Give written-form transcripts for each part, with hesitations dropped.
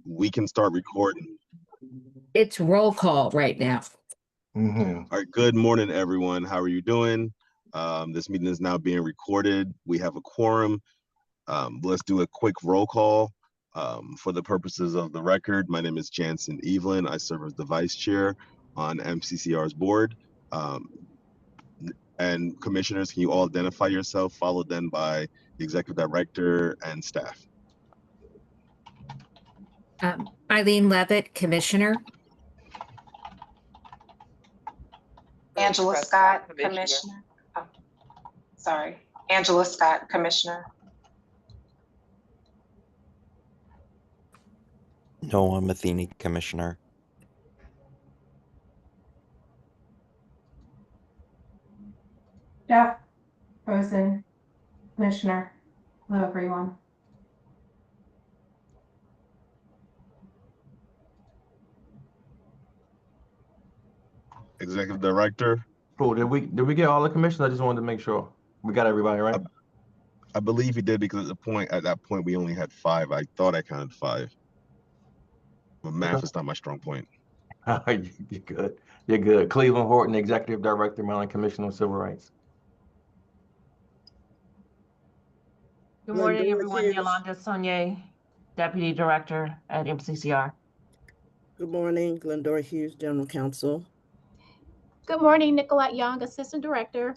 We can start recording. It's roll call right now. All right, good morning, everyone. How are you doing? This meeting is now being recorded. We have a quorum. Let's do a quick roll call. For the purposes of the record, my name is Jansen Evelyn. I serve as the vice chair on MCCR's board. And commissioners, can you all identify yourself, followed then by the executive director and staff? Eileen Levitt, Commissioner. Angela Scott, Commissioner. Oh, sorry, Angela Scott, Commissioner. Noah Matheny, Commissioner. Jeff Rosen, Commissioner. Hello, everyone. Executive director. Cool. Did we get all the commissioners? I just wanted to make sure we got everybody, right? I believe he did, because at that point we only had 5. I thought I counted 5, but math is not my strong point. You're good. You're good. Cleveland Horton, Executive Director, Maryland Commission on Civil Rights. Good morning, everyone. Yolanda Saunier, Deputy Director at MCCR. Good morning, Glendora Hughes, General Counsel. Good morning, Nicolette Young, Assistant Director.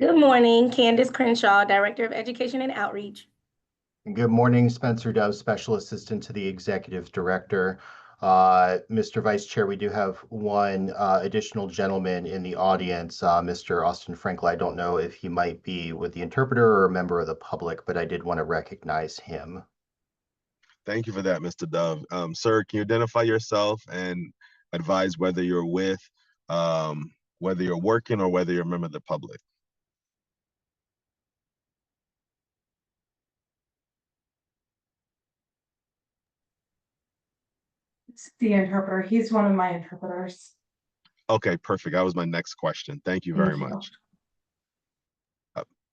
Good morning, Candace Crenshaw, Director of Education and Outreach. Good morning, Spencer Dove, Special Assistant to the Executive Director. Mr. Vice Chair, we do have one additional gentleman in the audience, Mr. Austin Frankel. I don't know if he might be with the interpreter or a member of the public, but I did want to recognize him. Thank you for that, Mr. Dove. Sir, can you identify yourself and advise whether you're whether you're working or whether you're a member of the public? It's the interpreter. He's one of my interpreters. Okay, perfect. That was my next question. Thank you very much.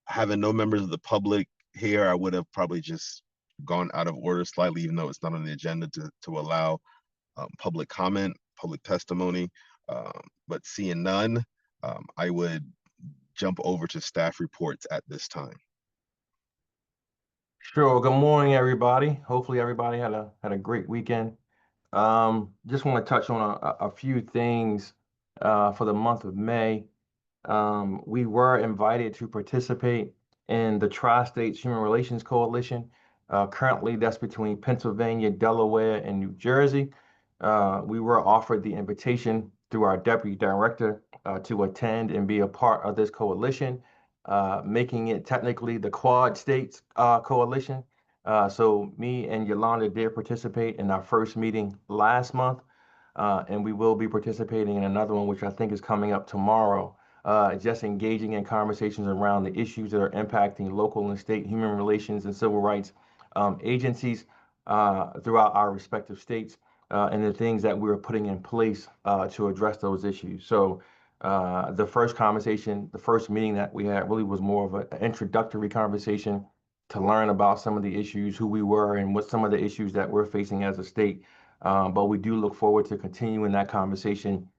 Having no members of the public here, I would have probably just gone out of order slightly, even though it's not on the agenda, to allow public comment, public testimony. But seeing none, I would jump over to staff reports at this time. Sure. Good morning, everybody. Hopefully everybody had a great weekend. Just want to touch on a few things for the month of May. We were invited to participate in the Tri-States Human Relations Coalition. Currently, that's between Pennsylvania, Delaware, and New Jersey. We were offered the invitation through our Deputy Director to attend and be a part of this coalition, making it technically the Quad States Coalition. So me and Yolanda did participate in our first meeting last month, and we will be participating in another one, which I think is coming up tomorrow, just engaging in conversations around the issues that are impacting local and state human relations and civil rights agencies throughout our respective states, and the things that we're putting in place to address those issues. So the first conversation, the first meeting that we had really was more of an introductory conversation to learn about some of the issues, who we were, and what some of the issues that we're facing as a state. But we do look forward to continuing that conversation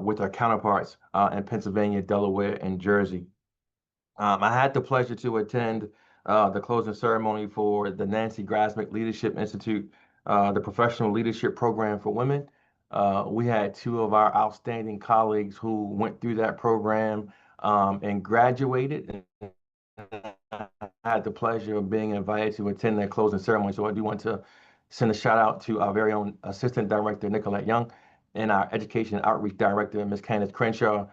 with our counterparts in Pennsylvania, Delaware, and Jersey. I had the pleasure to attend the closing ceremony for the Nancy Grasmick Leadership Institute, the Professional Leadership Program for Women. We had 2 of our outstanding colleagues who went through that program and graduated. I had the pleasure of being invited to attend that closing ceremony. So I do want to send a shout out to our very own Assistant Director, Nicolette Young, and our Education and Outreach Director, Ms. Candace Crenshaw,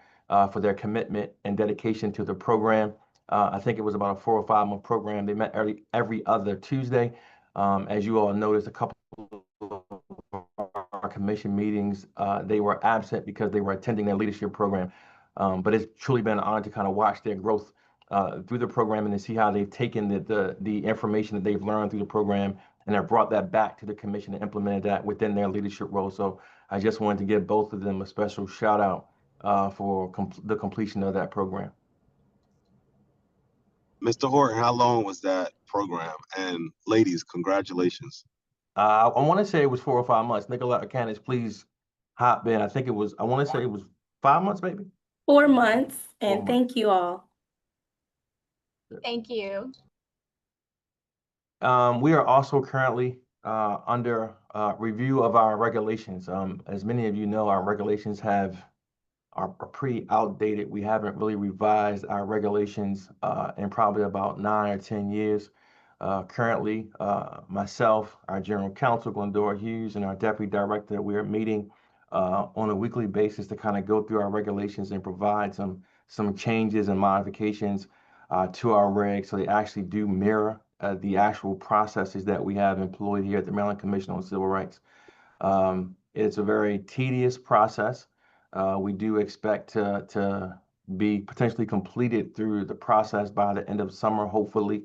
for their commitment and dedication to the program. I think it was about a 4 or 5 month program. They met every other Tuesday. As you all noticed, a couple of our commission meetings, they were absent because they were attending their leadership program. But it's truly been an honor to kind of watch their growth through the program and to see how they've taken the information that they've learned through the program and have brought that back to the commission and implemented that within their leadership role. So I just wanted to give both of them a special shout out for the completion of that program. Mr. Horton, how long was that program? And ladies, congratulations. I want to say it was 4 or 5 months. Nicolette or Candace, please hop in. I think it was, I want to say it was 5 months, maybe? 4 months, 4 and months. thank you all. Thank you. We are also currently under review of our regulations. As many of you know, our regulations are pretty outdated. We haven't really revised our regulations in probably about 9 or 10 years. Currently, myself, our General Counsel, Glendora Hughes, and our Deputy Director, we are meeting on a weekly basis to kind of go through our regulations and provide some changes and modifications to our regs so they actually do mirror the actual processes that we have employed here at the Maryland Commission on Civil Rights. It's a very tedious process. We do expect to be potentially completed through the process by the end of summer, hopefully.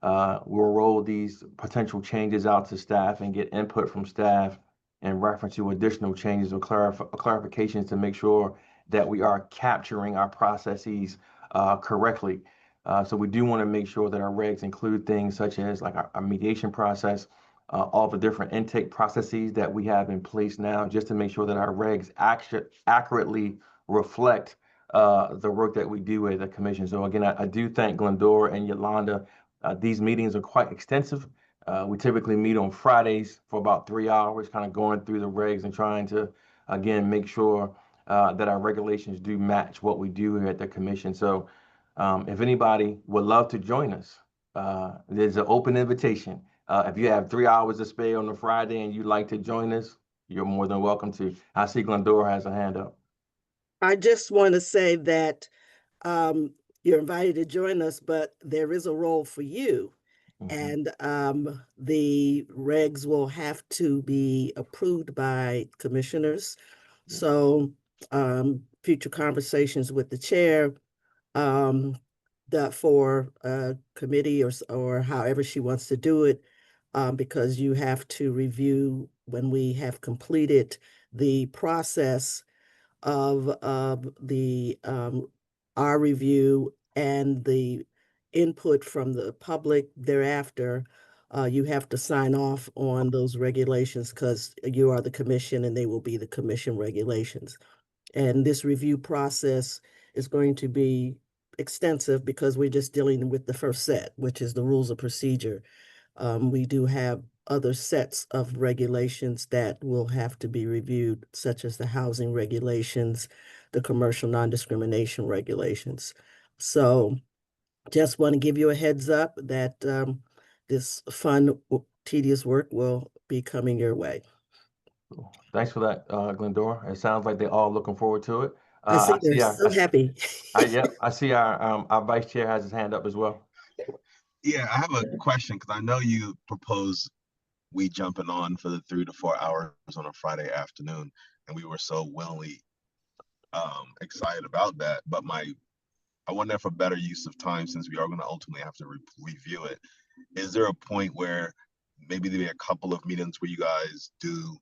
We'll roll these potential changes out to staff and get input from staff in reference to additional changes or clarifications to make sure that we are capturing our processes correctly. So we do want to make sure that our regs include things such as like our mediation process, all the different intake processes that we have in place now, just to make sure that our regs accurately reflect the work that we do at the commission. So again, I do thank Glendora and Yolanda. These meetings are quite extensive. We typically meet on Fridays for about 3 hours, kind of going through the regs and trying to, again, make sure that our regulations do match what we do here at the commission. So if anybody would love to join us, there's an open invitation. If you have 3 hours to spare on a Friday and you'd like to join us, you're more than welcome to. I see Glendora has a hand up. I just want to say that you're invited to join us, but there is a role for you. And the regs will have to be approved by commissioners. So future conversations with the chair for a committee or however she wants to do it, because you have to review when we have completed the process of the our review and the input from the public thereafter. You have to sign off on those regulations because you are the commission and they will be the commission regulations. And this review process is going to be extensive because we're just dealing with the first set, which is the rules of procedure. We do have other sets of regulations that will have to be reviewed, such as the housing regulations, the commercial non-discrimination regulations. So just want to give you a heads up that this fun, tedious work will be coming your way. Thanks for that, Glendora. It sounds like they're all looking forward to it. I see they're so happy. I see our vice chair has his hand up as well. Yeah, I have a question because I know you propose we jumping on for the 3 to 4 hours on a Friday afternoon, and we were so willingly excited about that. But I wonder for better use of time, since we are going to ultimately have to review it, is there a point where maybe there'll be a couple of meetings where you guys do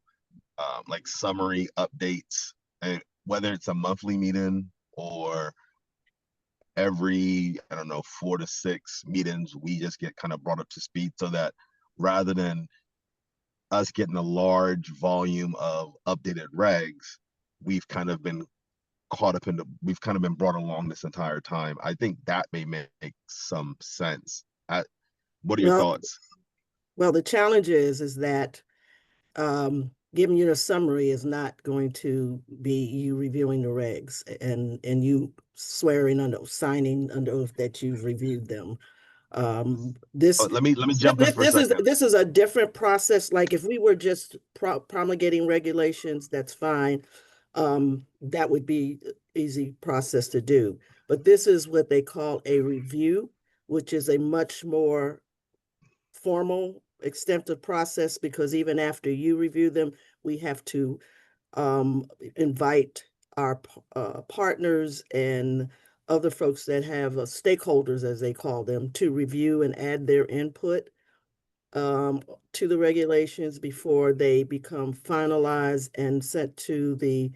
like summary updates, and whether it's a monthly meeting or every, I don't know, 4 to 6 meetings, we just get kind of brought up to speed, so that rather than us getting a large volume of updated regs, we've kind of been we've kind of been brought along this entire time. I think that may make some sense. What are your thoughts? Well, the challenge is that giving you a summary is not going to be you reviewing the regs and you signing under oath that you've reviewed them. Let me jump in for a second. This is a different process. Like if we were just promulgating regulations, that's fine. That would be easy process to do. But this is what they call a review, which is a much more formal, extensive process, because even after you review them, we have to invite our partners and other folks that have stakeholders, as they call them, to review and add their input to the regulations before they become finalized and sent to the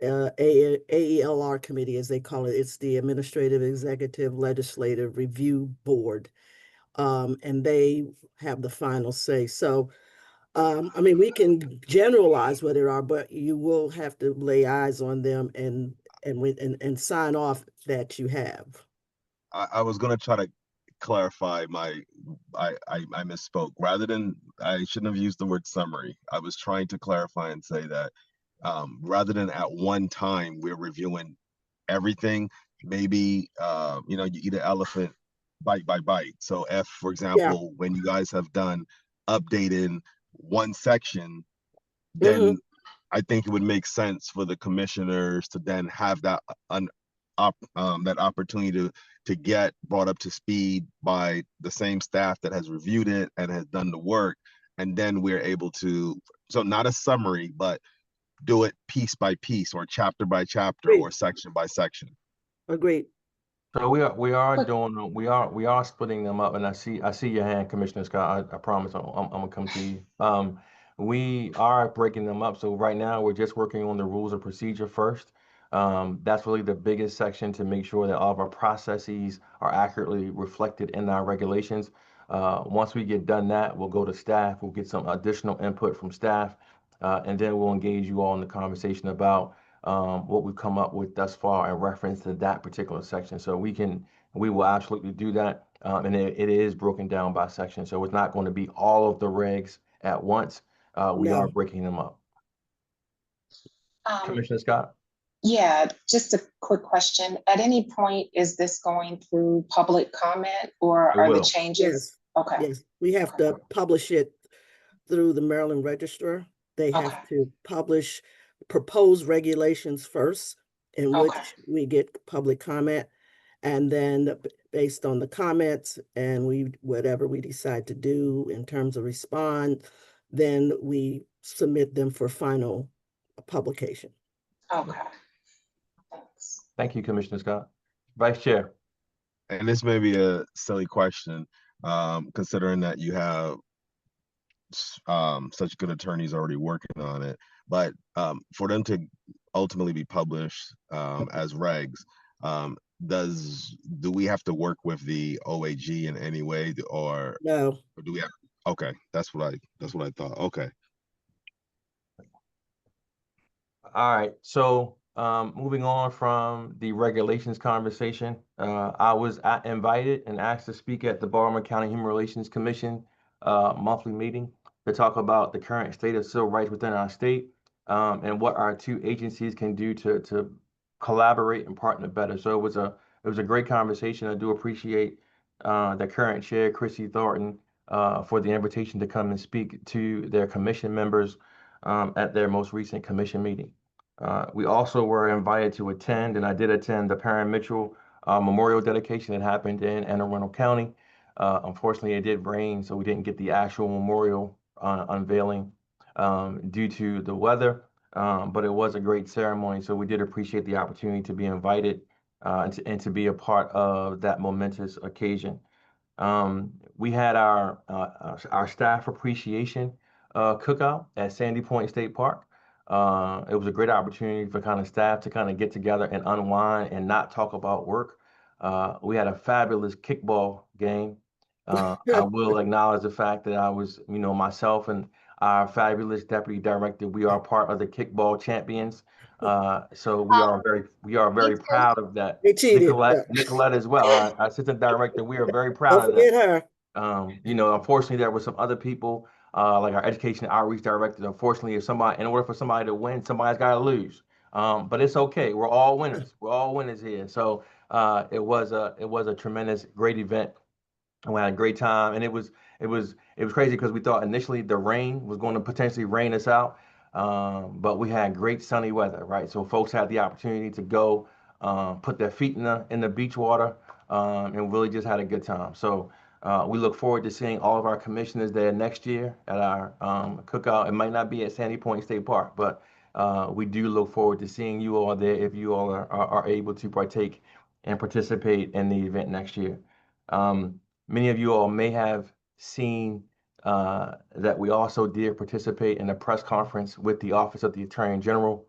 AELR committee, as they call it. It's the Administrative Executive Legislative Review Board. And they have the final say. So I mean, we can generalize what they are, but you will have to lay eyes on them and sign off that you have. I was gonna try to clarify I misspoke. Rather than, I shouldn't have used the word summary. I was trying to clarify and say that rather than at one time we're reviewing everything, maybe you know, you eat an elephant bite by bite. So if, for example, when you guys have done updating one section, then I think it would make sense for the commissioners to then have that that opportunity to get brought up to speed by the same staff that has reviewed it and has done the work, and then we're able to, so not a summary, but do it piece by piece or chapter by chapter or section by section. Agreed. So we are splitting them up, and I see your hand, Commissioner Scott. I promise I'm gonna come to you. We are breaking them up. So right now we're just working on the rules of procedure first. That's really the biggest section to make sure that all of our processes are accurately reflected in our regulations. Once we get done that, we'll go to staff. We'll get some additional input from staff, and then we'll engage you all in the conversation about what we've come up with thus far in reference to that particular section. So we will absolutely do that. And it is broken down by section. So it's not going to be all of the regs at once. We are breaking them up. Commissioner Scott? Yeah, just a quick question. At any point, is this going through public comment, or are the changes? Okay. Yes, we have to publish it through the Maryland Register. They have to publish proposed regulations first, in which we get public comment, and then based on the comments and whatever we decide to do in terms of respond, then we submit them for final publication. Okay. Thanks. Thank you, Commissioner Scott. Vice Chair. And this may be a silly question, considering that you have such good attorneys already working on it, but for them to ultimately be published as regs, do we have to work with the OAG in any way, or no? Or do we have? Okay, that's what I thought. Okay. All right. So moving on from the regulations conversation, I was invited and asked to speak at the Baltimore County Human Relations Commission monthly meeting to talk about the current state of civil rights within our state, and what our two agencies can do to collaborate and partner better. So it was a great conversation. I do appreciate the current chair, Chrissy Thornton, for the invitation to come and speak to their commission members at their most recent commission meeting. We also were invited to attend, and I did attend, the Parent Mitchell memorial dedication that happened in Anne Arundel County. Unfortunately, it did rain, so we didn't get the actual memorial unveiling due to the weather, but it was a great ceremony, so we did appreciate the opportunity to be invited and to be a part of that momentous occasion. We had our staff appreciation cookout at Sandy Point State Park. It was a great opportunity for kind of staff to kind of get together and unwind and not talk about work. We had a fabulous kickball game. I will acknowledge the fact that I was, myself and our fabulous deputy director, we are part of the kickball champions. So we are very proud of that. Nicolette as well, our assistant director, we are very proud of that. Don't forget her. Unfortunately, there were some other people, like our education outreach director. Unfortunately, in order for somebody to win, somebody's got to lose. But it's okay. We're all winners. We're all winners here. So it was a tremendous, great event. And we had a great time, and it was crazy because we thought initially the rain was going to potentially rain us out, but we had great sunny weather, right? So folks had the opportunity to go put their feet in the beach water, and really just had a good time. So we look forward to seeing all of our commissioners there next year at our cookout. It might not be at Sandy Point State Park, but we do look forward to seeing you all there if you all are able to partake and participate in the event next year. Many of you all may have seen that we also did participate in a press conference with the Office of the Attorney General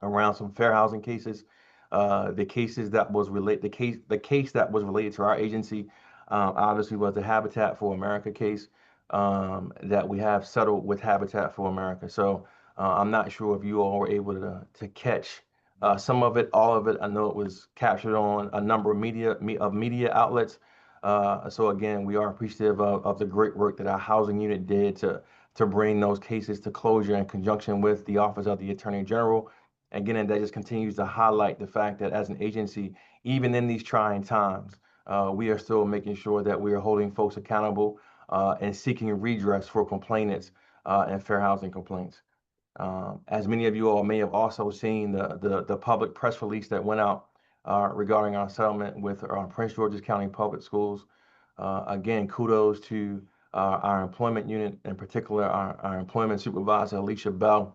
around some fair housing cases. The case that was related to our agency obviously was the Habitat for America case. that we have settled with Habitat for America. So I'm not sure if you all were able to catch some of it, all of it. I know it was captured on a number of media outlets. So again, we are appreciative of the great work that our housing unit did to bring those cases to closure in conjunction with the Office of the Attorney General. Again, and that just continues to highlight the fact that as an agency, even in these trying times, we are still making sure that we are holding folks accountable and seeking redress for complainants and fair housing complaints. As many of you all may have also seen the public press release that went out regarding our settlement with Prince George's County Public Schools. Again, kudos to our employment unit, in particular our employment supervisor, Alicia Bell,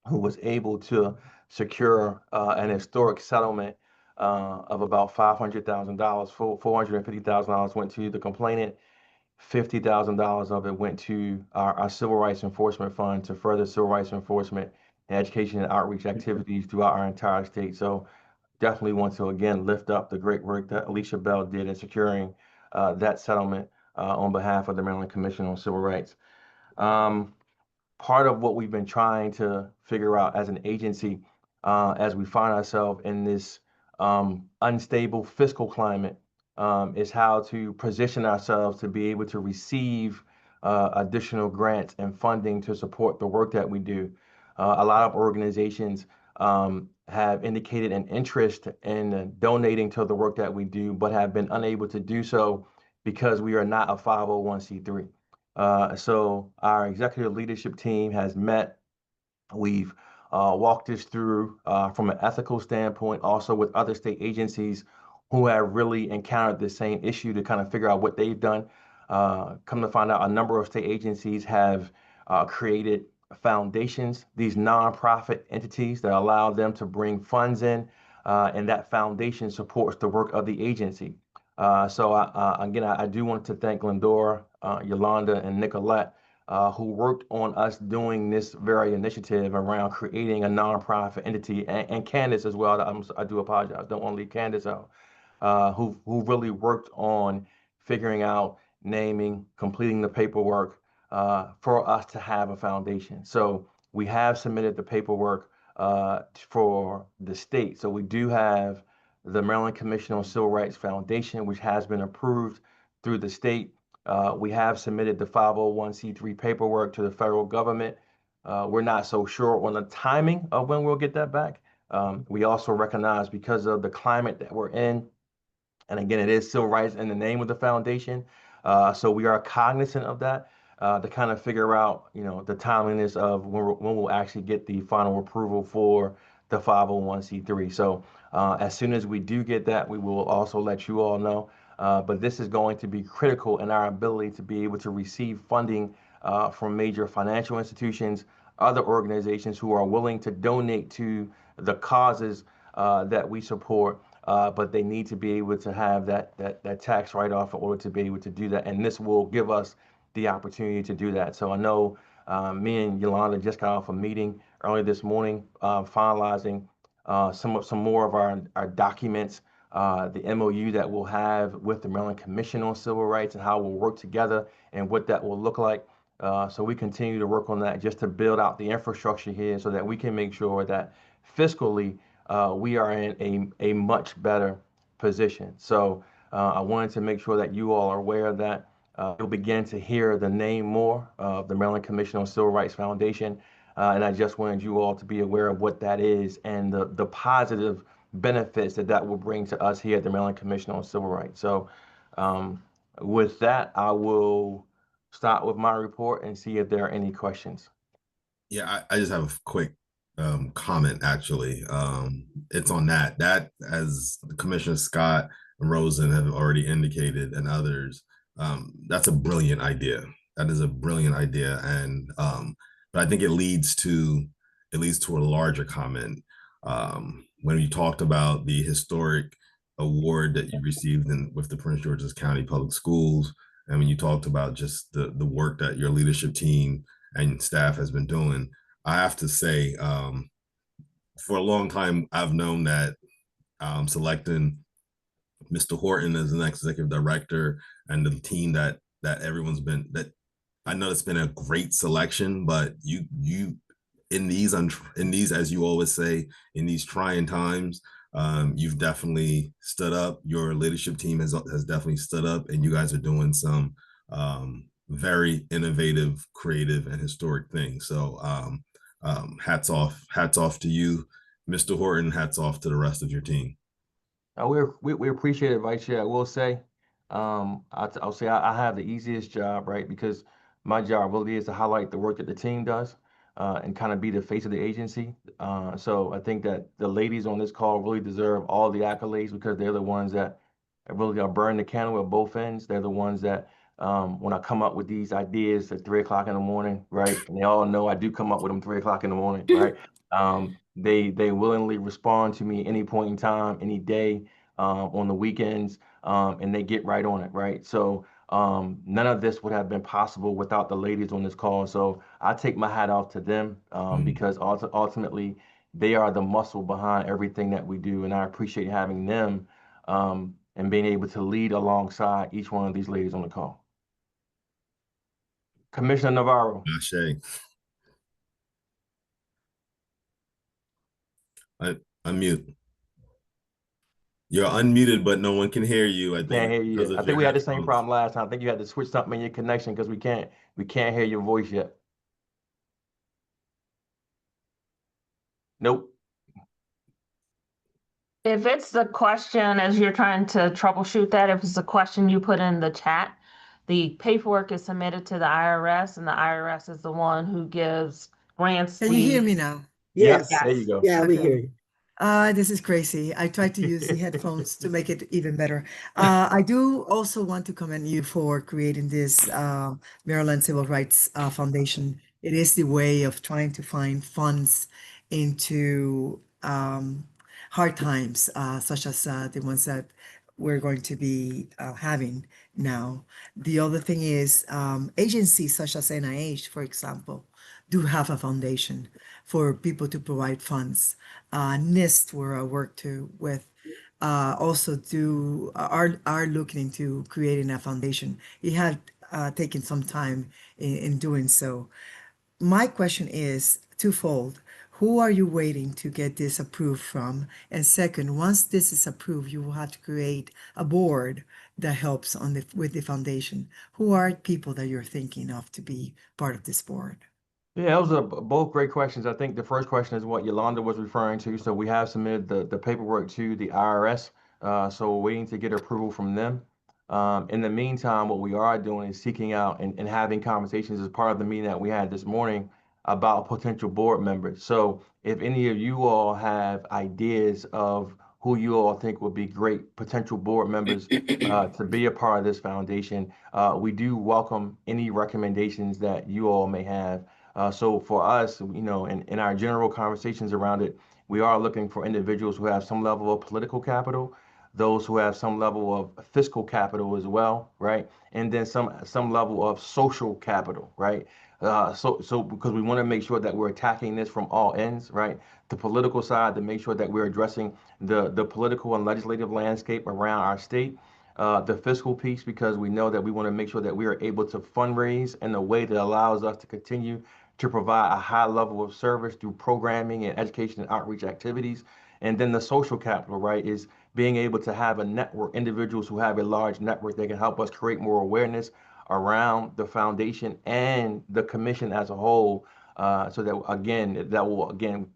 who was able to secure an historic settlement of about $500,000. $450,000 went to the complainant. $50,000 of it went to our Civil Rights Enforcement Fund to further civil rights enforcement and education and outreach activities throughout our entire state. So definitely want to, again, lift up the great work that Alicia Bell did in securing that settlement on behalf of the Maryland Commission on Civil Rights. Part of what we've been trying to figure out as an agency as we find ourselves in this unstable fiscal climate is how to position ourselves to be able to receive additional grants and funding to support the work that we do. A lot of organizations have indicated an interest in donating to the work that we do, but have been unable to do so because we are not a 501c3. So our executive leadership team has met. We've walked this through from an ethical standpoint, also with other state agencies who have really encountered the same issue to kind of figure out what they've done. Come to find out, a number of state agencies have created foundations, these nonprofit entities that allow them to bring funds in, and that foundation supports the work of the agency. So again, I do want to thank Glendora, Yolanda, and Nicolette, who worked on us doing this very initiative around creating a nonprofit entity, and Candace as well. I do apologize, don't want to leave Candace out. Who really worked on figuring out, naming, completing the paperwork for us to have a foundation. So we have submitted the paperwork for the state. So we do have the Maryland Commission on Civil Rights Foundation, which has been approved through the state. We have submitted the 501c3 paperwork to the federal government. We're not so sure on the timing of when we'll get that back. We also recognize, because of the climate that we're in, and again, it is civil rights in the name of the foundation. So we are cognizant of that to kind of figure out, the timeliness of when we'll actually get the final approval for the 501c3. So as soon as we do get that, we will also let you all know. But this is going to be critical in our ability to be able to receive funding from major financial institutions, other organizations who are willing to donate to the causes that we support. But they need to be able to have that tax write-off in order to be able to do that. And this will give us the opportunity to do that. So I know me and Yolanda just got off a meeting early this morning, finalizing some more of our documents, the MOU that we'll have with the Maryland Commission on Civil Rights and how we'll work together and what that will look like. So we continue to work on that just to build out the infrastructure here so that we can make sure that fiscally we are in a much better position. So I wanted to make sure that you all are aware of that. You'll begin to hear the name more of the Maryland Commission on Civil Rights Foundation. And I just wanted you all to be aware of what that is and the positive benefits that will bring to us here at the Maryland Commission on Civil Rights. So with that, I will start with my report and see if there are any questions. Yeah, I just have a quick comment, actually. It's on that as Commissioner Scott and Rosen have already indicated, and others, that's a brilliant idea. That is a brilliant idea. And but I think it leads to a larger comment. When you talked about the historic award that you received with the Prince George's County Public Schools, and when you talked about just the work that your leadership team and staff has been doing, I have to say, for a long time, I've known that selecting Mr. Horton as the next executive director and the team that everyone's been, that I know it's been a great selection, but you in these as you always say, in these trying times, you've definitely stood up. Your leadership team has definitely stood up, and you guys are doing some very innovative, creative, and historic things. So hats off to you, Mr. Horton. Hats off to the rest of your team. We appreciate it, Vice Chair. I will say, I'll say I have the easiest job, right? Because my job really is to highlight the work that the team does, and kind of be the face of the agency. So I think that the ladies on this call really deserve all the accolades because they're the ones that really are burning the candle at both ends. They're the ones that, when I come up with these ideas at 3 o'clock in the morning, right? And they all know I do come up with them 3 o'clock in the morning, right? They willingly respond to me any point in time, any day, on the weekends, and they get right on it, right? So none of this would have been possible without the ladies on this call. So I take my hat off to them, because ultimately they are the muscle behind everything that we do, and I appreciate having them, and being able to lead alongside each one of these ladies on the call. Commissioner Navarro. Ashe. Unmute. You're unmuted, but no one can hear you. I think. Can't hear you. I think we had the same problem last time. I think you had to switch something in your connection because we can't hear your voice yet. Nope. If it's the question, as you're trying to troubleshoot that, if it's a question you put in the chat, the paperwork is submitted to the IRS, and the IRS is the one who gives grants. Can you hear me now? Yes. There you go. Yeah, we hear you. This is crazy. I tried to use the headphones to make it even better. I do also want to commend you for creating this Maryland Civil Rights Foundation. It is the way of trying to find funds into hard times, such as the ones that we're going to be having now. The other thing is agencies such as NIH, for example, do have a foundation for people to provide funds. NIST, where I work with, also are looking into creating a foundation. It had taken some time in doing so. My question is twofold. Who are you waiting to get this approved from? And second, once this is approved, you will have to create a board that helps with the foundation. Who are people that you're thinking of to be part of this board? Yeah, those are both great questions. I think the first question is what Yolanda was referring to. So we have submitted the paperwork to the IRS. So we're waiting to get approval from them. In the meantime, what we are doing is seeking out and having conversations as part of the meeting that we had this morning about potential board members. So if any of you all have ideas of who you all think would be great potential board members to be a part of this foundation, we do welcome any recommendations that you all may have. So for us, in our general conversations around it, we are looking for individuals who have some level of political capital, those who have some level of fiscal capital as well, right? And then some level of social capital, right? So because we want to make sure that we're attacking this from all ends, right? The political side, to make sure that we're addressing the political and legislative landscape around our state. The fiscal piece, because we know that we want to make sure that we are able to fundraise in a way that allows us to continue to provide a high level of service through programming and education and outreach activities. And then the social capital, right, is being able to have a network, individuals who have a large network that can help us create more awareness around the foundation and the commission as a whole. So that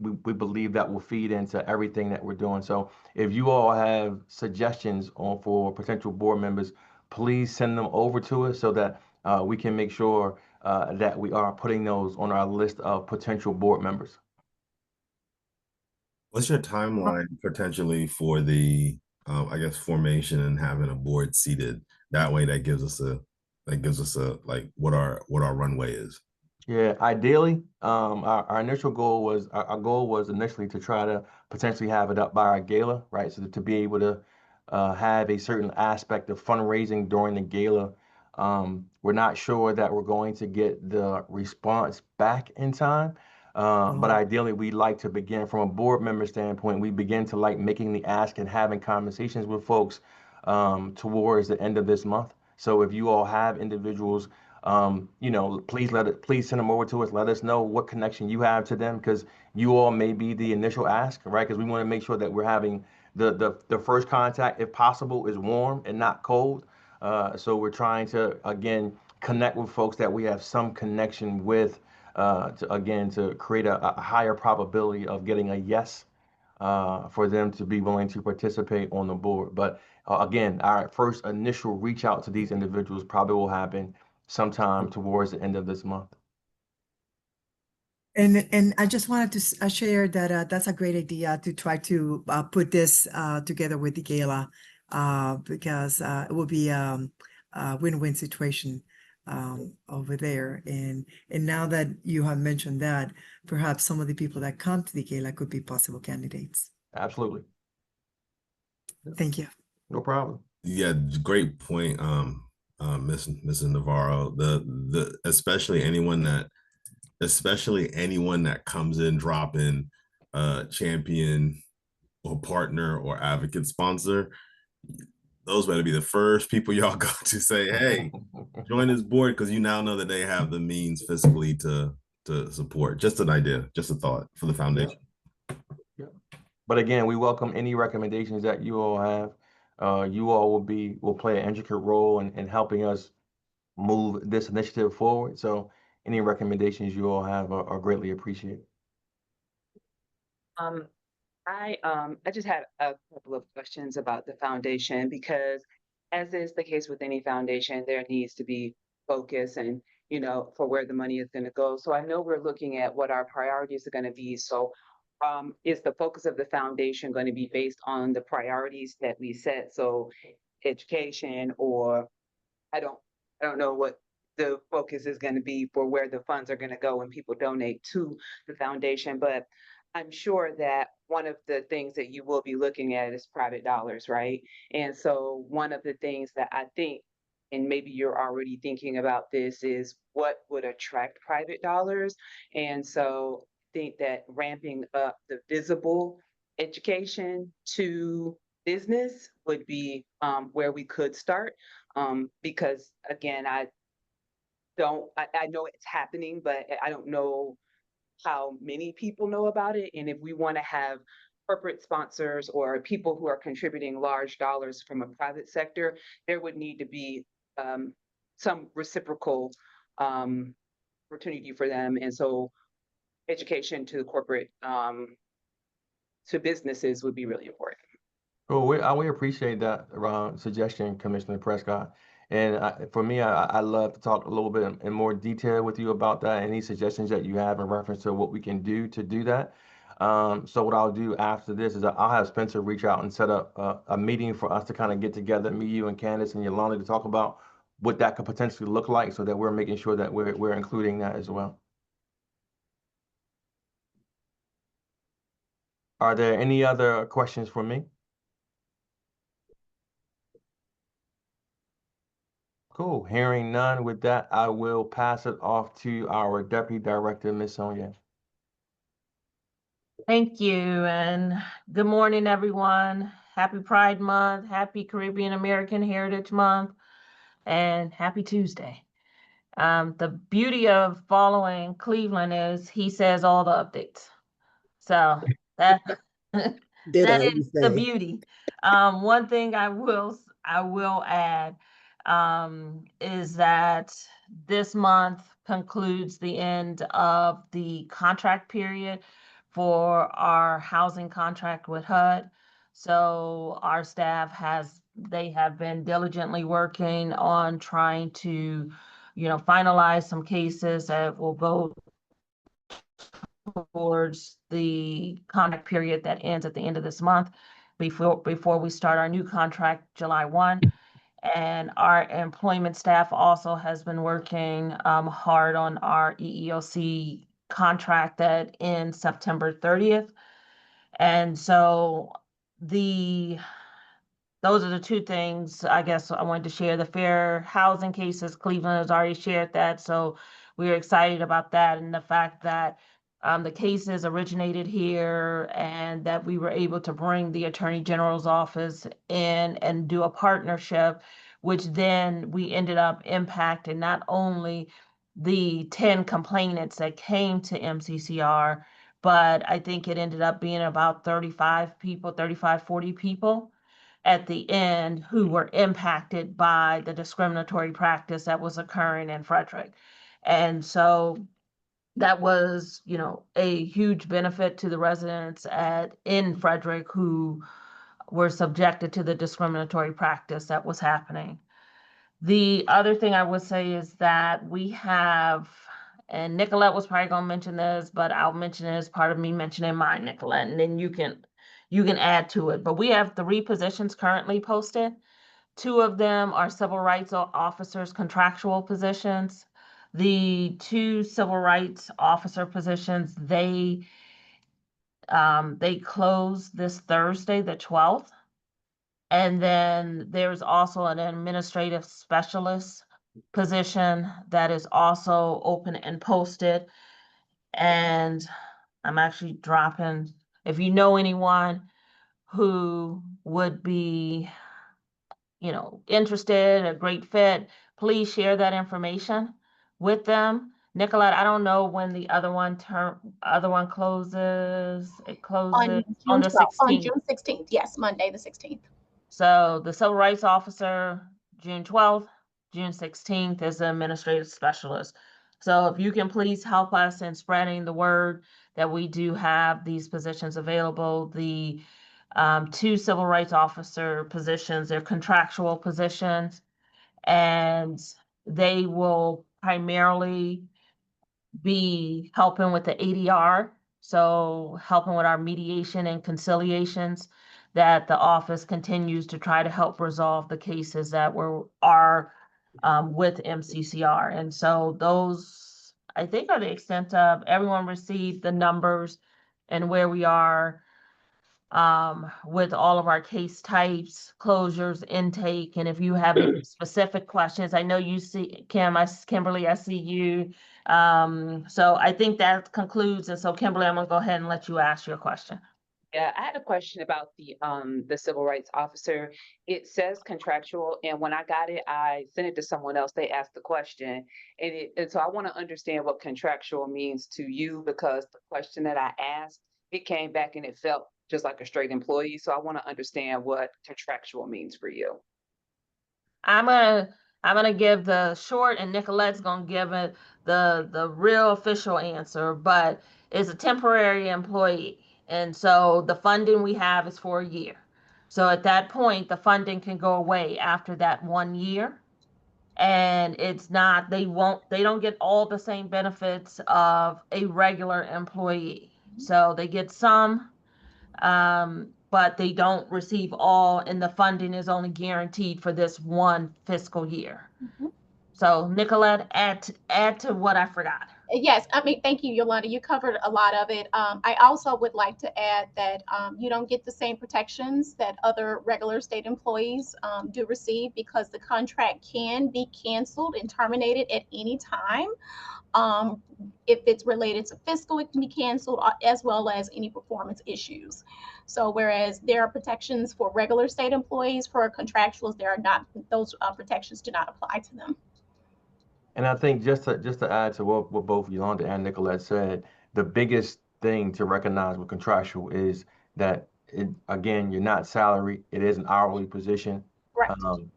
we believe that will feed into everything that we're doing. So if you all have suggestions for potential board members, please send them over to us so that we can make sure that we are putting those on our list of potential board members. What's your timeline potentially for the, formation and having a board seated? That way, that gives us a like what our runway is. Yeah, ideally, our initial goal was initially to try to potentially have it up by our gala, right? So to be able to have a certain aspect of fundraising during the gala. We're not sure that we're going to get the response back in time. But ideally, we like to begin from a board member standpoint. We begin to like making the ask and having conversations with folks towards the end of this month. So if you all have individuals you know, please send them over to us. Let us know what connection you have to them, because you all may be the initial ask, right? Because we want to make sure that we're having the first contact, if possible, is warm and not cold. So we're trying to, again, connect with folks that we have some connection with, to create a higher probability of getting a yes, for them to be willing to participate on the board. But again, our first initial reach out to these individuals probably will happen sometime towards the end of this month. And I just wanted to share that that's a great idea to try to put this together with the gala, because it will be a win-win situation over there. And now that you have mentioned that, perhaps some of the people that come to the gala could be possible candidates. Absolutely. Thank you. No problem. Yeah, great point, Mrs. Navarro. The especially anyone that comes in dropping champion or partner or advocate sponsor, those better be the first people y'all go to say, hey, join this board, because you now know that they have the means fiscally to support. Just an idea, just a thought for the foundation. Yeah. But again, we welcome any recommendations that you all have. You all will play an intricate role in helping us move this initiative forward. So any recommendations you all have are greatly appreciated. I just had a couple of questions about the foundation, because as is the case with any foundation, there needs to be focus and, you know, for where the money is going to go. So I know we're looking at what our priorities are going to be. So is the focus of the foundation going to be based on the priorities that we set? So education, or I don't know what the focus is going to be for where the funds are going to go when people donate to the foundation. But I'm sure that one of the things that you will be looking at is private dollars, right? And so one of the things that I think, and maybe you're already thinking about this, is what would attract private dollars. And so I think that ramping up the visible education to business would be where we could start. Because again, I know it's happening, but I don't know how many people know about it. And if we want to have corporate sponsors or people who are contributing large dollars from a private sector, there would need to be some reciprocal opportunity for them. And so education to corporate, to businesses would be really important. Oh, we appreciate that suggestion, Commissioner Prescott. And for me, I love to talk a little bit in more detail with you about that. Any suggestions that you have in reference to what we can do to do that. So what I'll do after this is I'll have Spencer reach out and set up a meeting for us to kind of get together, me, you, and Candace and Yolanda, to talk about what that could potentially look like, so that we're making sure that we're including that as well. Are there any other questions for me? Cool. Hearing none, with that, I will pass it off to our Deputy Director, Ms. Sonia. Thank you, and good morning, everyone. Happy Pride Month, happy Caribbean American Heritage Month, and happy Tuesday. The beauty of following Cleveland is he says all the updates. So that that is the beauty. One thing I will add is that this month concludes the end of the contract period for our housing contract with HUD. So our staff they have been diligently working on trying to, finalize some cases that will go towards the contract period that ends at the end of this month before we start our new contract July 1. And our employment staff also has been working hard on our EEOC contract that ends September 30th. And so those are the two things I guess I wanted to share. The fair housing cases, Cleveland has already shared that. So we're excited about that, and the fact that the cases originated here and that we were able to bring the Attorney General's office in and do a partnership which then we ended up impacting not only the 10 complainants that came to MCCR, but I think it ended up being about 35 people, 35, 40 people at the end who were impacted by the discriminatory practice that was occurring in Frederick. And so that was, you know, a huge benefit to the residents in Frederick who were subjected to the discriminatory practice that was happening. The other thing I would say is that we have, and Nicolette was probably going to mention this, but I'll mention it as part of me mentioning mine, Nicolette, and then you can add to it. But we have 3 positions currently posted. 2 of them are civil rights officers, contractual positions. The 2 civil rights officer positions, they close this Thursday, the 12th. And then there's also an administrative specialist position that is also open and posted. And I'm actually dropping, if you know anyone who would be, you know, interested, a great fit, please share that information with them. Nicolette, I don't know when the other one closes. It closes on the 16th. On June 16th, yes, Monday, the 16th. So the civil rights officer, June 12th, June 16th is the administrative specialist. So if you can please help us in spreading the word that we do have these positions available. The 2 civil rights officer positions, they're contractual positions, and they will primarily be helping with the ADR, so helping with our mediation and conciliations that the office continues to try to help resolve the cases that are with MCCR. And so those, I think, are the extent of everyone received the numbers and where we are with all of our case types, closures, intake. And if you have any specific questions, I know you see Kimberly, I see you. So I think that concludes. And so Kimberly, I'm gonna go ahead and let you ask your question. Yeah, I had a question about the civil rights officer. It says contractual, and when I got it, I sent it to someone else. They asked the question, and so I want to understand what contractual means to you, because the question that I asked, it came back and it felt just like a straight employee. So I want to understand what contractual means for you. I'm gonna give the short, and Nicolette's gonna give it the real official answer, but it's a temporary employee. And so the funding we have is for a year. So at that point, the funding can go away after that 1 year. And it's not, they don't get all the same benefits of a regular employee. So they get some, but they don't receive all, and the funding is only guaranteed for this 1 fiscal year. So Nicolette, add to what I forgot. Yes, I mean, thank you, Yolanda. You covered a lot of it. I also would like to add that you don't get the same protections that other regular state employees do receive, because the contract can be canceled and terminated at any time. If it's related to fiscal, it can be canceled, as well as any performance issues. So whereas there are protections for regular state employees, for contractuals, there are not, those protections do not apply to them. And I think just to add to what both Yolanda and Nicolette said, the biggest thing to recognize with contractual is that, again, you're not salary. It is an hourly position. Right.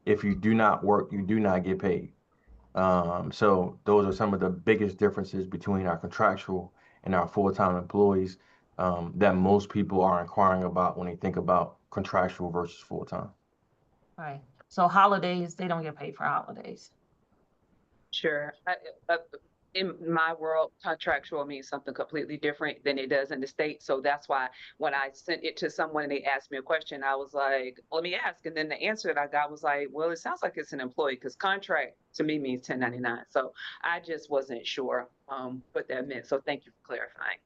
If you do not work, you do not get paid. So those are some of the biggest differences between our contractual and our full-time employees that most people are inquiring about when they think about contractual versus full-time. Right. So holidays, they don't get paid for holidays. Sure. In my world, contractual means something completely different than it does in the state. So that's why when I sent it to someone and they asked me a question, I was like, let me ask. And then the answer that I got was like, well, it sounds like it's an employee, because contract to me means 1099. So I just wasn't sure what that meant. So thank you for clarifying.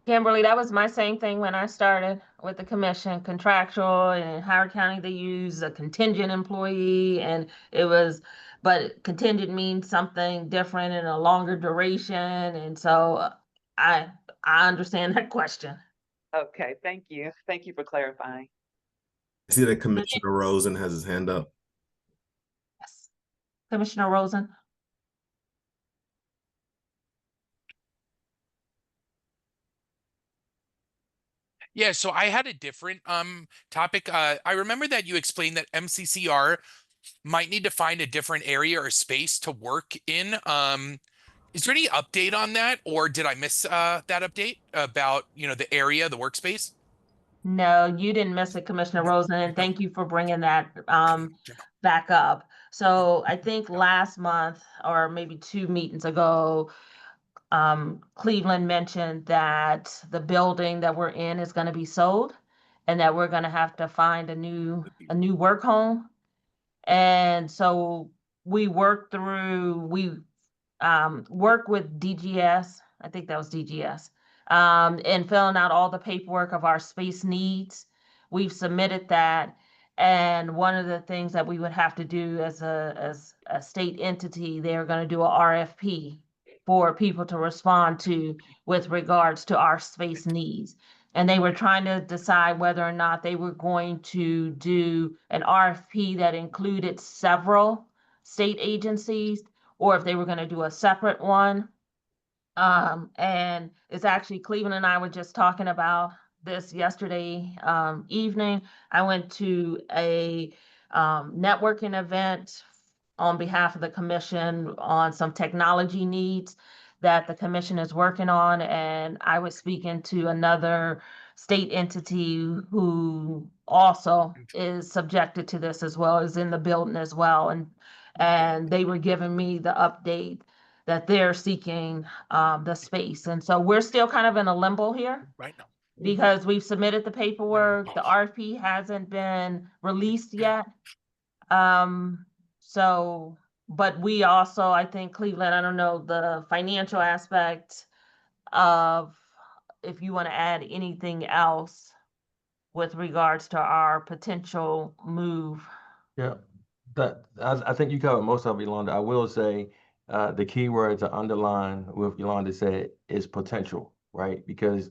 Kimberly, that was my same thing when I started with the commission. Contractual, and in Howard County, they use a contingent employee, and it was, but contingent means something different and a longer duration. And so I understand that question. Okay, thank you. Thank you for clarifying. I see that Commissioner Rosen has his hand up. Commissioner Rosen? Yeah, so I had a different topic. I remember that you explained that MCCR might need to find a different area or space to work in. Is there any update on that, or did I miss that update about, the area, the workspace? No, you didn't miss it, Commissioner Rosen, and thank you for bringing that back up. So I think last month, or maybe 2 meetings ago, Cleveland mentioned that the building that we're in is going to be sold, and that we're going to have to find a new work home. And so we worked with DGS, I think that was DGS, and filling out all the paperwork of our space needs. We've submitted that. And one of the things that we would have to do as a state entity, they're going to do a RFP for people to respond to with regards to our space needs. And they were trying to decide whether or not they were going to do an RFP that included several state agencies, or if they were going to do a separate one. And it's actually, Cleveland and I were just talking about this yesterday evening. I went to a networking event on behalf of the commission on some technology needs that the commission is working on. And I was speaking to another state entity who also is subjected to this as well, is in the building as well. And they were giving me the update that they're seeking the space. And so we're still kind of in a limbo here. Right now. Because we've submitted the paperwork, the RFP hasn't been released yet. So, but we also, I think Cleveland, I don't know, the financial aspect of, if you want to add anything else with regards to our potential move. Yeah, I think you covered most of it, Yolanda. I will say the key word to underline what Yolanda said is potential, right? Because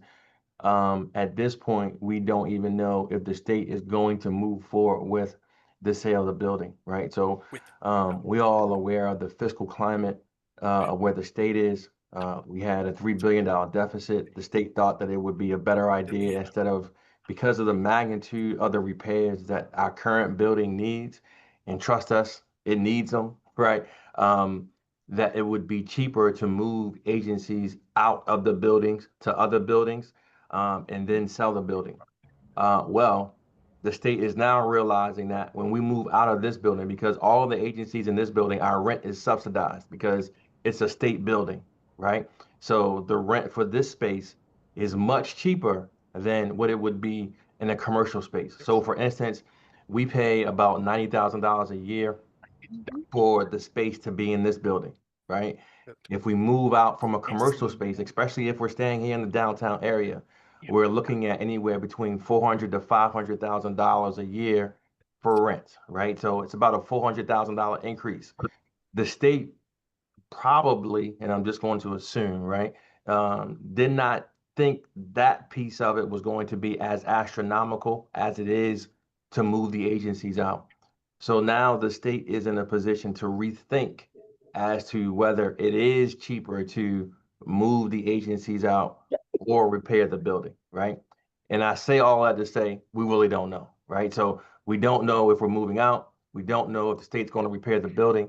at this point, we don't even know if the state is going to move forward with the sale of the building, right? So we all aware of the fiscal climate of where the state is. We had a $3 billion deficit. The state thought that it would be a better idea, instead of, because of the magnitude of the repairs that our current building needs, and trust us, it needs them, right? That it would be cheaper to move agencies out of the buildings to other buildings and then sell the building. Well, the state is now realizing that when we move out of this building, because all the agencies in this building, our rent is subsidized because it's a state building, right? So the rent for this space is much cheaper than what it would be in a commercial space. So for instance, we pay about $90,000 a year for the space to be in this building, right? If we move out from a commercial space, especially if we're staying here in the downtown area, we're looking at anywhere between $400,000 to $500,000 a year for rent, right? So it's about a $400,000 increase. The state probably, and I'm just going to assume, right, did not think that piece of it was going to be as astronomical as it is to move the agencies out. So now the state is in a position to rethink as to whether it is cheaper to move the agencies out or repair the building, right? And I say all that to say, we really don't know, right? So we don't know if we're moving out. We don't know if the state's going to repair the building.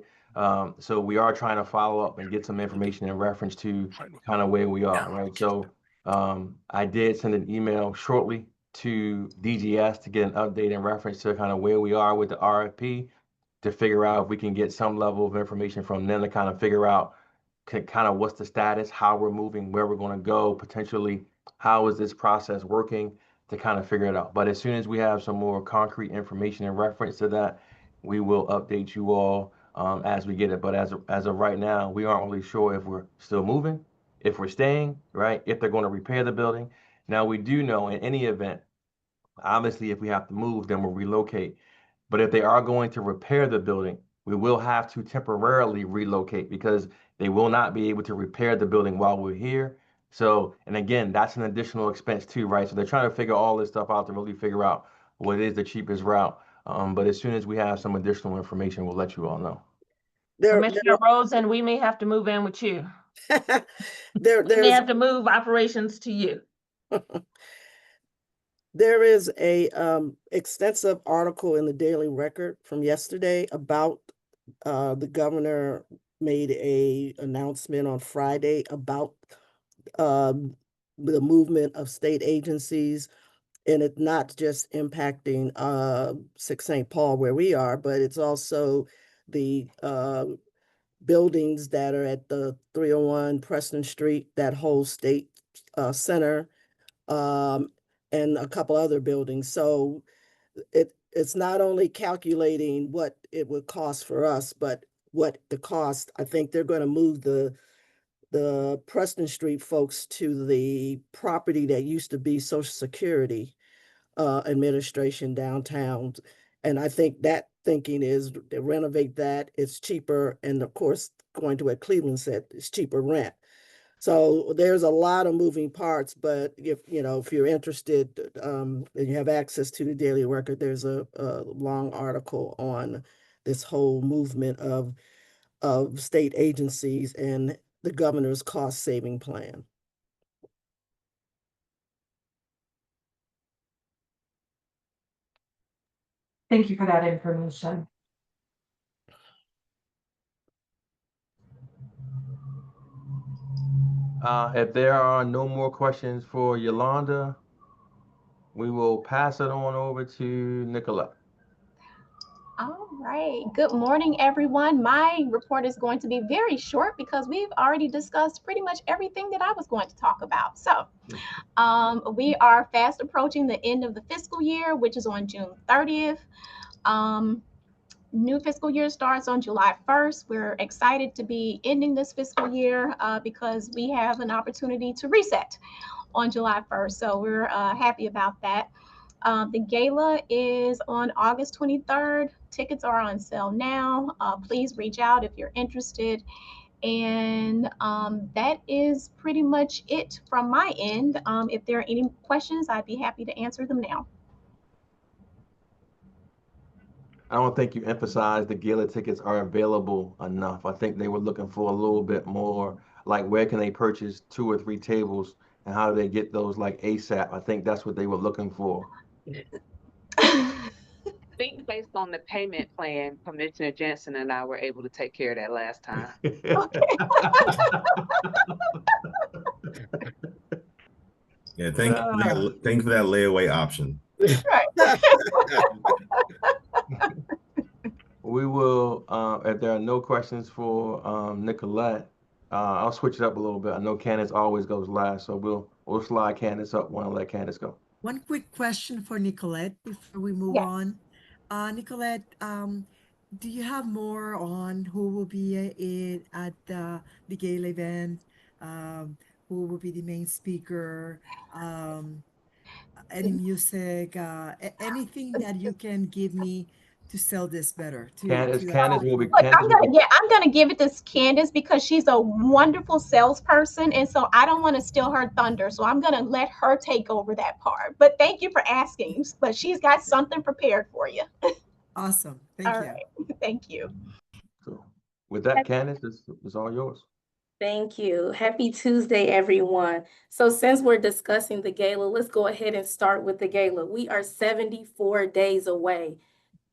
So we are trying to follow up and get some information in reference to kind of where we are, right? So I did send an email shortly to DGS to get an update in reference to kind of where we are with the RFP, to figure out if we can get some level of information from them to kind of figure out kind of what's the status, how we're moving, where we're going to go, potentially how is this process working, to kind of figure it out. But as soon as we have some more concrete information in reference to that, we will update you all as we get it. But as of right now, we aren't really sure if we're still moving, if we're staying, right, if they're going to repair the building. Now, we do know in any event, obviously, if we have to move, then we'll relocate. But if they are going to repair the building, we will have to temporarily relocate, because they will not be able to repair the building while we're here. So, and again, that's an additional expense too, right? So they're trying to figure all this stuff out to really figure out what is the cheapest route. But as soon as we have some additional information, we'll let you all know. Commissioner Rosen, we may have to move in with you. We may there's have to move operations to you. There is a extensive article in the Daily Record from yesterday about the governor made a announcement on Friday about the movement of state agencies, and it's not just impacting 6 St. Paul where we are, but it's also the buildings that are at the 301 Preston Street, that whole state center, and a couple other buildings. So it's not only calculating what it would cost for us, but what the cost. I think they're going to move the Preston Street folks to the property that used to be Social Security administration downtown. And I think that thinking is to renovate that, it's cheaper. And of course, going to what Cleveland said, it's cheaper rent. So there's a lot of moving parts, but if you're interested, and you have access to the Daily Record, there's a long article on this whole movement of state agencies and the governor's cost saving plan. Thank you for that information. If there are no more questions for Yolanda, we will pass it on over to Nicolette. All right. Good morning, everyone. My report is going to be very short because we've already discussed pretty much everything that I was going to talk about. So we are fast approaching the end of the fiscal year, which is on June 30th. New fiscal year starts on July 1st. We're excited to be ending this fiscal year because we have an opportunity to reset on July 1st. So we're happy about that. The gala is on August 23rd. Tickets are on sale now. Please reach out if you're interested. And that is pretty much it from my end. If there are any questions, I'd be happy to answer them now. I don't think you emphasized the gala tickets are available enough. I think they were looking for a little bit more, like where can they purchase 2 or 3 tables and how do they get those like ASAP? I think that's what they were looking for. I think based on the payment plan, Commissioner Jensen and I were able to take care of that last time. Yeah, thank you for that layaway option. We will, if there are no questions for Nicolette, I'll switch it up a little bit. I know Candace always goes last, so we'll slide Candace up one and let Candace go. One quick question for Nicolette before we move on. Nicolette, do you have more on who will be at the gala event? Who will be the main speaker? Any music? Anything that you can give me to sell this better? Candace will be. Look, I'm gonna give it to Candace because she's a wonderful salesperson, and so I don't want to steal her thunder. So I'm gonna let her take over that part. But thank you for asking. But she's got something prepared for you. Awesome. Thank you. All right. Thank you. So with that, Candace, it's all yours. Thank you. Happy Tuesday, everyone. So since we're discussing the gala, let's go ahead and start with the gala. We are 74 days away.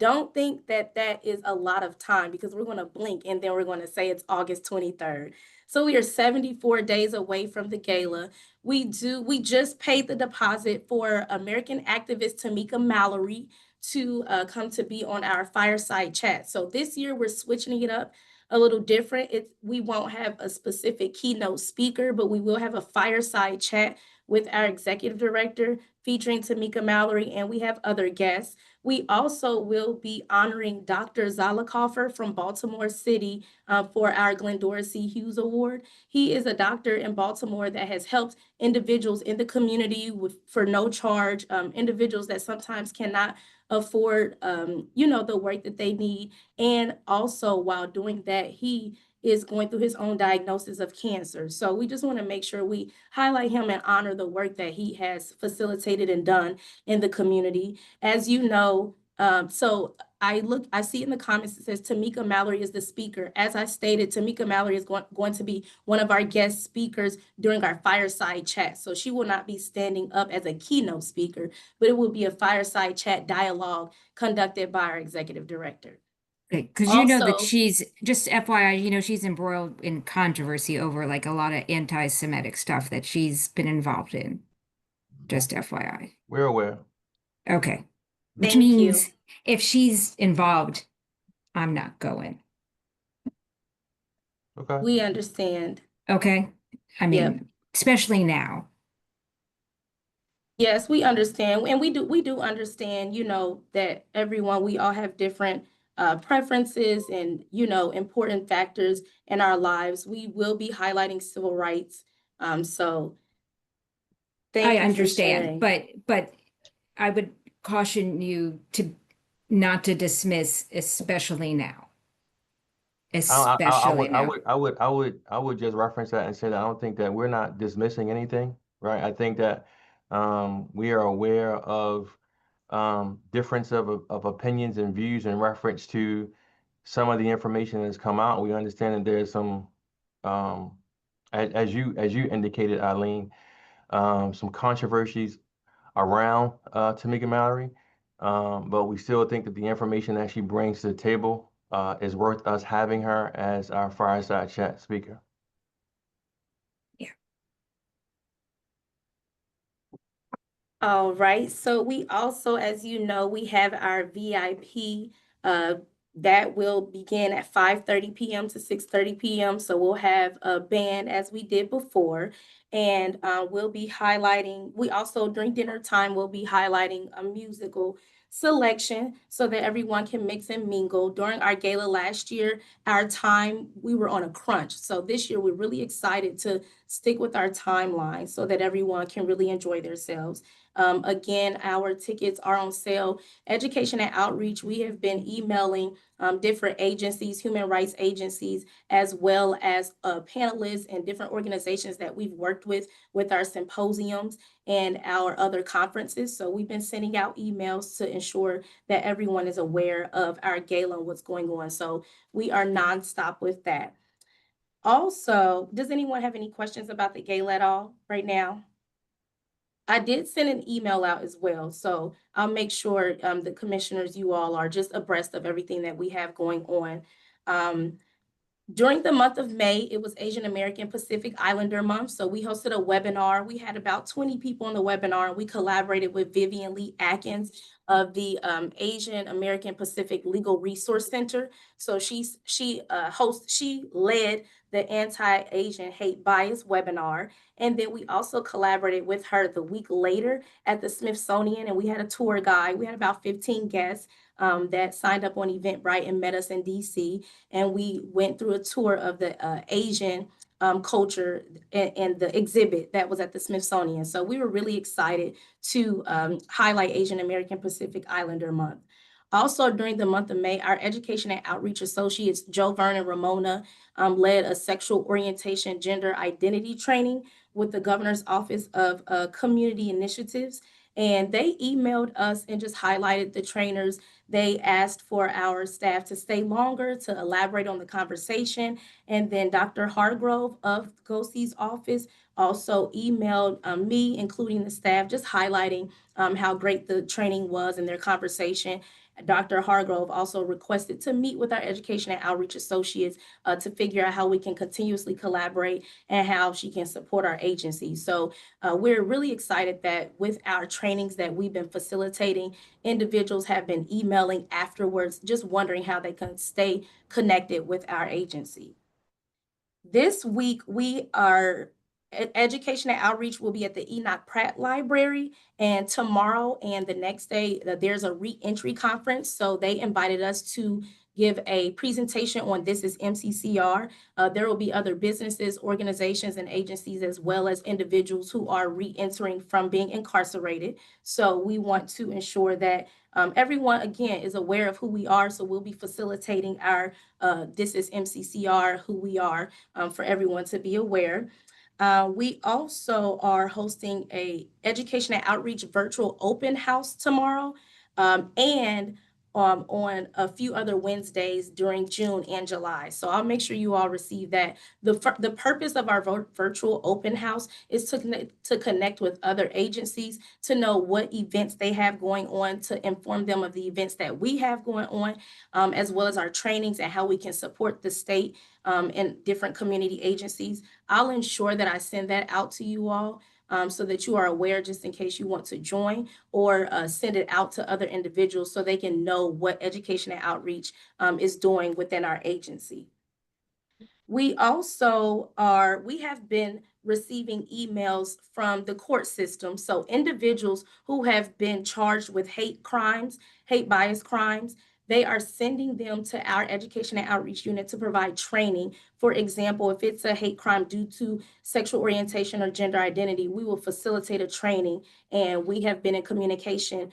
Don't think that that is a lot of time because we're going to blink and then we're going to say it's August 23rd. So we are 74 days away from the gala. We just paid the deposit for American activist Tamika Mallory to come to be on our fireside chat. So this year we're switching it up a little different. We won't have a specific keynote speaker, but we will have a fireside chat with our executive director featuring Tamika Mallory, and we have other guests. We also will be honoring Dr. Zollicoffer from Baltimore City for our Glendora C. Hughes Award. He is a doctor in Baltimore that has helped individuals in the community for no charge, individuals that sometimes cannot afford, the work that they need. And also while doing that, he is going through his own diagnosis of cancer. So we just want to make sure we highlight him and honor the work that he has facilitated and done in the community. As you know, So I see in the comments, it says Tamika Mallory is the speaker. As I stated, Tamika Mallory is going to be one of our guest speakers during our fireside chat. So she will not be standing up as a keynote speaker, but it will be a fireside chat dialogue conducted by our executive director. Okay, because you know that Also- she's, just FYI, you know, she's embroiled in controversy over like a lot of anti-Semitic stuff that she's been involved in. Just FYI. We're aware. Okay. Which Thank you. means if she's involved, I'm not going. Okay. We understand. Okay? I mean, Yep. especially now. Yes, we understand. And we do understand, you know, that we all have different preferences and, you know, important factors in our lives. We will be highlighting civil rights. So thank I you for understand, sharing. but I would caution you to not to dismiss, especially now. Especially now. I would just reference that and say that I don't think that we're not dismissing anything, right? I think that we are aware of difference of opinions and views in reference to some of the information that has come out. We understand that there's some, as you indicated, Eileen, some controversies around Tamika Mallory, but we still think that the information that she brings to the table is worth us having her as our fireside chat speaker. All right, so we also, as you know, we have our VIP that will begin at 5:30 p.m. to 6:30 p.m. So we'll have a band as we did before, and we'll be highlighting, we also during dinner time, we'll be highlighting a musical selection so that everyone can mix and mingle. During our gala last year, our time, we were on a crunch. So this year, we're really excited to stick with our timeline so that everyone can really enjoy themselves. Again, our tickets are on sale. Education and outreach, we have been emailing different agencies, human rights agencies, as well as panelists and different organizations that we've worked with our symposiums and our other conferences. So we've been sending out emails to ensure that everyone is aware of our gala and what's going on. So we are nonstop with that. Also, does anyone have any questions about the gala at all right now? I did send an email out as well, so I'll make sure the commissioners, you all are just abreast of everything that we have going on. During the month of May, it was Asian American Pacific Islander Month, so we hosted a webinar. We had about 20 people on the webinar. We collaborated with Vivian Lee Atkins of the Asian American Pacific Legal Resource Center. So she led the Anti-Asian Hate Bias webinar. And then we also collaborated with her the week later at the Smithsonian, and we had a tour guide. We had about 15 guests that signed up on Eventbrite and met us in DC. And we went through a tour of the Asian culture and the exhibit that was at the Smithsonian. So we were really excited to highlight Asian American Pacific Islander Month. Also, during the month of May, our Education and Outreach Associates, Joe Vernon Ramona, led a sexual orientation, gender identity training with the Governor's Office of Community Initiatives. And they emailed us and just highlighted the trainers. They asked for our staff to stay longer to elaborate on the conversation. And then Dr. Hargrove of GOCE's office also emailed me, including the staff, just highlighting how great the training was in their conversation. Dr. Hargrove also requested to meet with our Education and Outreach Associates to figure out how we can continuously collaborate and how she can support our agency. So we're really excited that with our trainings that we've been facilitating, individuals have been emailing afterwards, just wondering how they can stay connected with our agency. This week, Education and Outreach will be at the Enoch Pratt Library, and tomorrow and the next day, there's a re-entry conference. So they invited us to give a presentation on This is MCCR. There will be other businesses, organizations, and agencies, as well as individuals who are re-entering from being incarcerated. So we want to ensure that everyone, again, is aware of who we are. So we'll be facilitating our This is MCCR, who we are, for everyone to be aware. We also are hosting a Education and Outreach virtual open house tomorrow. And on a few other Wednesdays during June and July. So I'll make sure you all receive that. The purpose of our virtual open house is to connect with other agencies, to know what events they have going on, to inform them of the events that we have going on, as well as our trainings and how we can support the state and different community agencies. I'll ensure that I send that out to you all so that you are aware, just in case you want to join, or send it out to other individuals so they can know what education and outreach is doing within our agency. We also we have been receiving emails from the court system. So individuals who have been charged with hate crimes, hate bias crimes, they are sending them to our education and outreach unit to provide training. For example, if it's a hate crime due to sexual orientation or gender identity, we will facilitate a training. And we have been in communication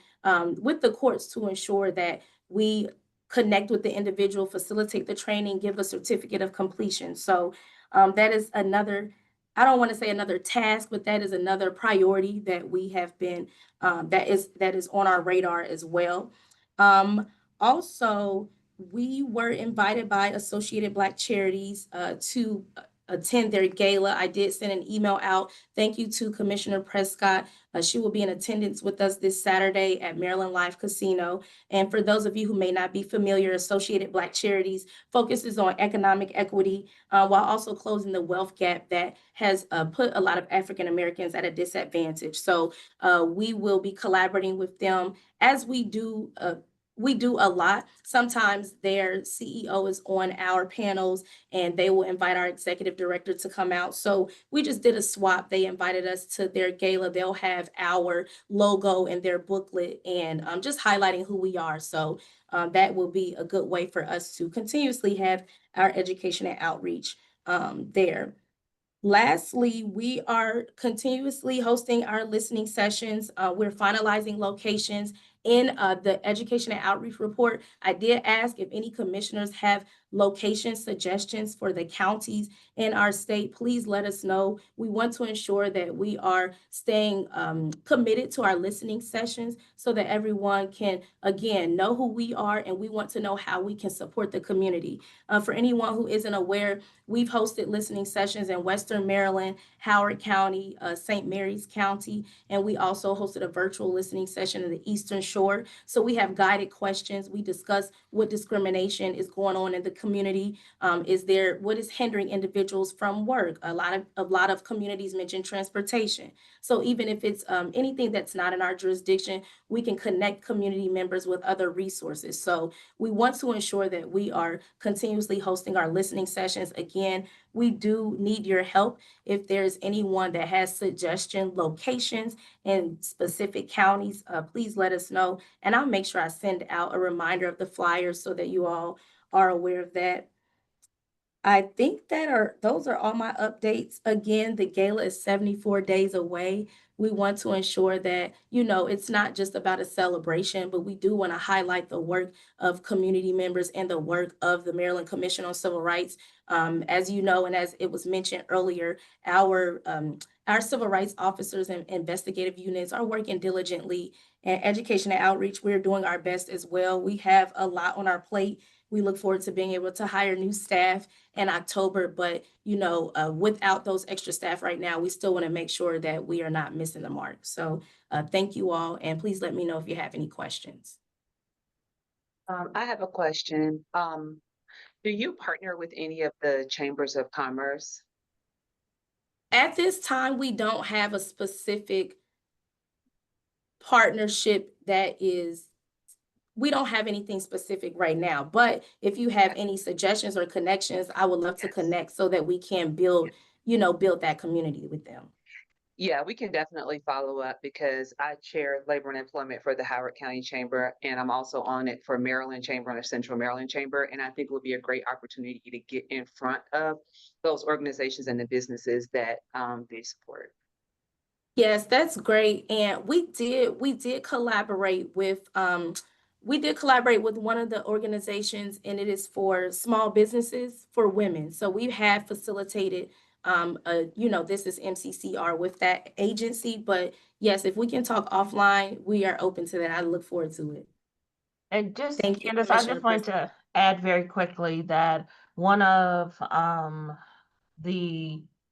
with the courts to ensure that we connect with the individual, facilitate the training, give a certificate of completion. So that is another, I don't want to say another task, but that is another priority that we have been, that is on our radar as well. Also, we were invited by Associated Black Charities to attend their gala. I did send an email out. Thank you to Commissioner Prescott. She will be in attendance with us this Saturday at Maryland Live Casino. And for those of you who may not be familiar, Associated Black Charities focuses on economic equity while also closing the wealth gap that has put a lot of African Americans at a disadvantage. So we will be collaborating with them as we do. We do a lot. Sometimes their CEO is on our panels and they will invite our executive director to come out. So we just did a swap. They invited us to their gala. They'll have our logo in their booklet and just highlighting who we are. So that will be a good way for us to continuously have our education and outreach there. Lastly, we are continuously hosting our listening sessions. We're finalizing locations. In the education and outreach report, I did ask if any commissioners have location suggestions for the counties in our state. Please let us know. We want to ensure that we are staying committed to our listening sessions so that everyone can, again, know who we are, and we want to know how we can support the community. For anyone who isn't aware, we've hosted listening sessions in Western Maryland, Howard County, St. Mary's County, and we also hosted a virtual listening session in the Eastern Shore. So we have guided questions. We discuss what discrimination is going on in the community. What is hindering individuals from work? A lot of communities mention transportation. So even if it's anything that's not in our jurisdiction, we can connect community members with other resources. So we want to ensure that we are continuously hosting our listening sessions. Again, we do need your help. If there's anyone that has suggestion locations in specific counties, please let us know. And I'll make sure I send out a reminder of the flyers so that you all are aware of that. I think those are all my updates. Again, the gala is 74 days away. We want to ensure that, it's not just about a celebration, but we do want to highlight the work of community members and the work of the Maryland Commission on Civil Rights. As you know, and as it was mentioned earlier, our civil rights officers and investigative units are working diligently. And education and outreach, we're doing our best as well. We have a lot on our plate. We look forward to being able to hire new staff in October, but without those extra staff right now, we still want to make sure that we are not missing the mark. So thank you all, and please let me know if you have any questions. I have a question. Do you partner with any of the chambers of commerce? At this time, we don't have a specific partnership we don't have anything specific right now, but if you have any suggestions or connections, I would love to connect so that we can build that community with them. Yeah, we can definitely follow up because I chair labor and employment for the Howard County Chamber, and I'm also on it for Maryland Chamber and the Central Maryland Chamber. And I think it would be a great opportunity to get in front of those organizations and the businesses that they support. Yes, that's great. And we did collaborate with one of the organizations, and it is for small businesses for women. So we have facilitated this is MCCR with that agency. But yes, if we can talk offline, we are open to that. I look forward to it. And just, Thank you, Candace, I Commissioner just wanted to add very quickly that one of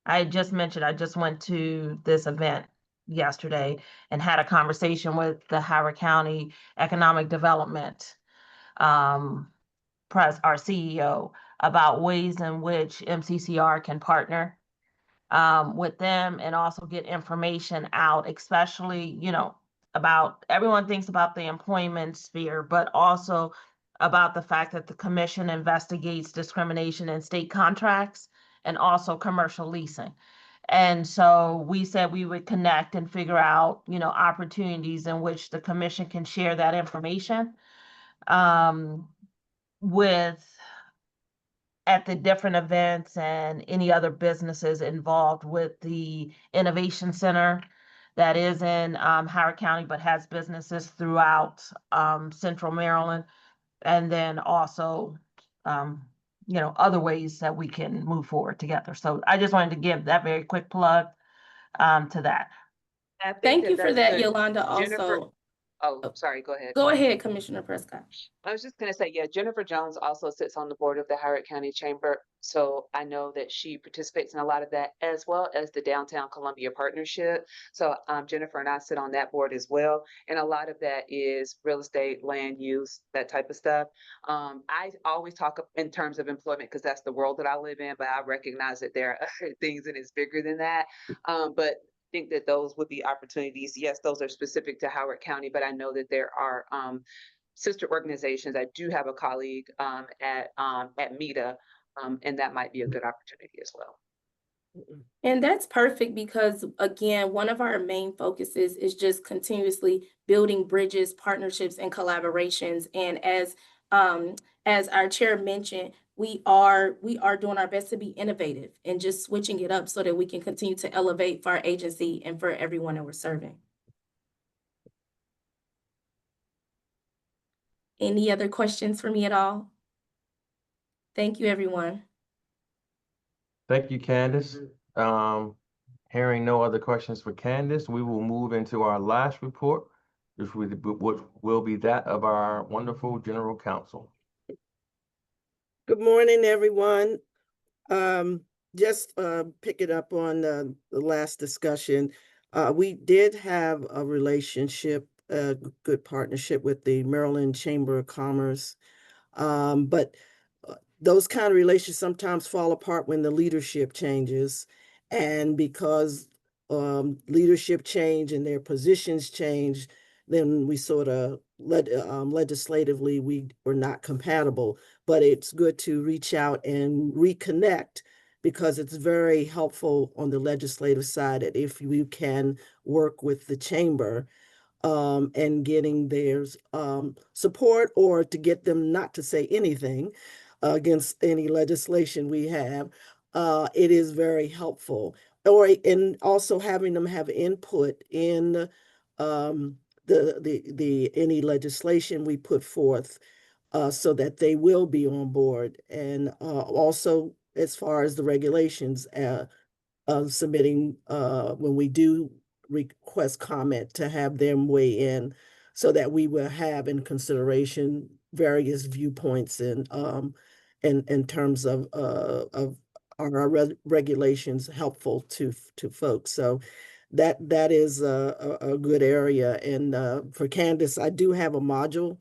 I just mentioned, I just went to this event yesterday and had a conversation with the Howard County Economic Development our CEO, about ways in which MCCR can partner with them and also get information out, especially, about everyone thinks about the employment sphere, but also about the fact that the commission investigates discrimination in state contracts and also commercial leasing. And so we said we would connect and figure out, opportunities in which the commission can share that information at the different events and any other businesses involved with the Innovation Center that is in Howard County, but has businesses throughout Central Maryland. And then also, other ways that we can move forward together. So I just wanted to give that very quick plug to that. Thank you for that's that, good. Yolanda, Jennifer, also. sorry, go ahead. Go ahead, Commissioner Prescott. I was just going to say, yeah, Jennifer Jones also sits on the board of the Howard County Chamber. So I know that she participates in a lot of that, as well as the Downtown Columbia Partnership. So Jennifer and I sit on that board as well. And a lot of that is real estate, land use, that type of stuff. I always talk in terms of employment because that's the world that I live in, but I recognize that there are other things and it's bigger than that. But think that those would be opportunities. Yes, those are specific to Howard County, but I know that there are sister organizations. I do have a colleague at META, and that might be a good opportunity as well. And that's perfect because, again, one of our main focuses is just continuously building bridges, partnerships, and collaborations. And as our chair mentioned, we are doing our best to be innovative and just switching it up so that we can continue to elevate for our agency and for everyone that we're serving. Any other questions for me at all? Thank you, everyone. Thank you, Candace. Hearing no other questions for Candace, we will move into our last report, which will be that of our wonderful General Counsel. Good morning, everyone. Just picking up on the last discussion, we did have a relationship, a good partnership with the Maryland Chamber of Commerce, but those kind of relations sometimes fall apart when the leadership changes, and because leadership change and their positions change, then we sort of legislatively we were not compatible. But it's good to reach out and reconnect because it's very helpful on the legislative side that if we can work with the chamber and getting their support, or to get them not to say anything against any legislation we have, it is very helpful. And also having them have input in any legislation we put forth, so that they will be on board. And also as far as the regulations, submitting when we do request comment, to have them weigh in so that we will have in consideration various viewpoints in terms of our regulations helpful to folks. So that is a good area. And for Candace, I do have a module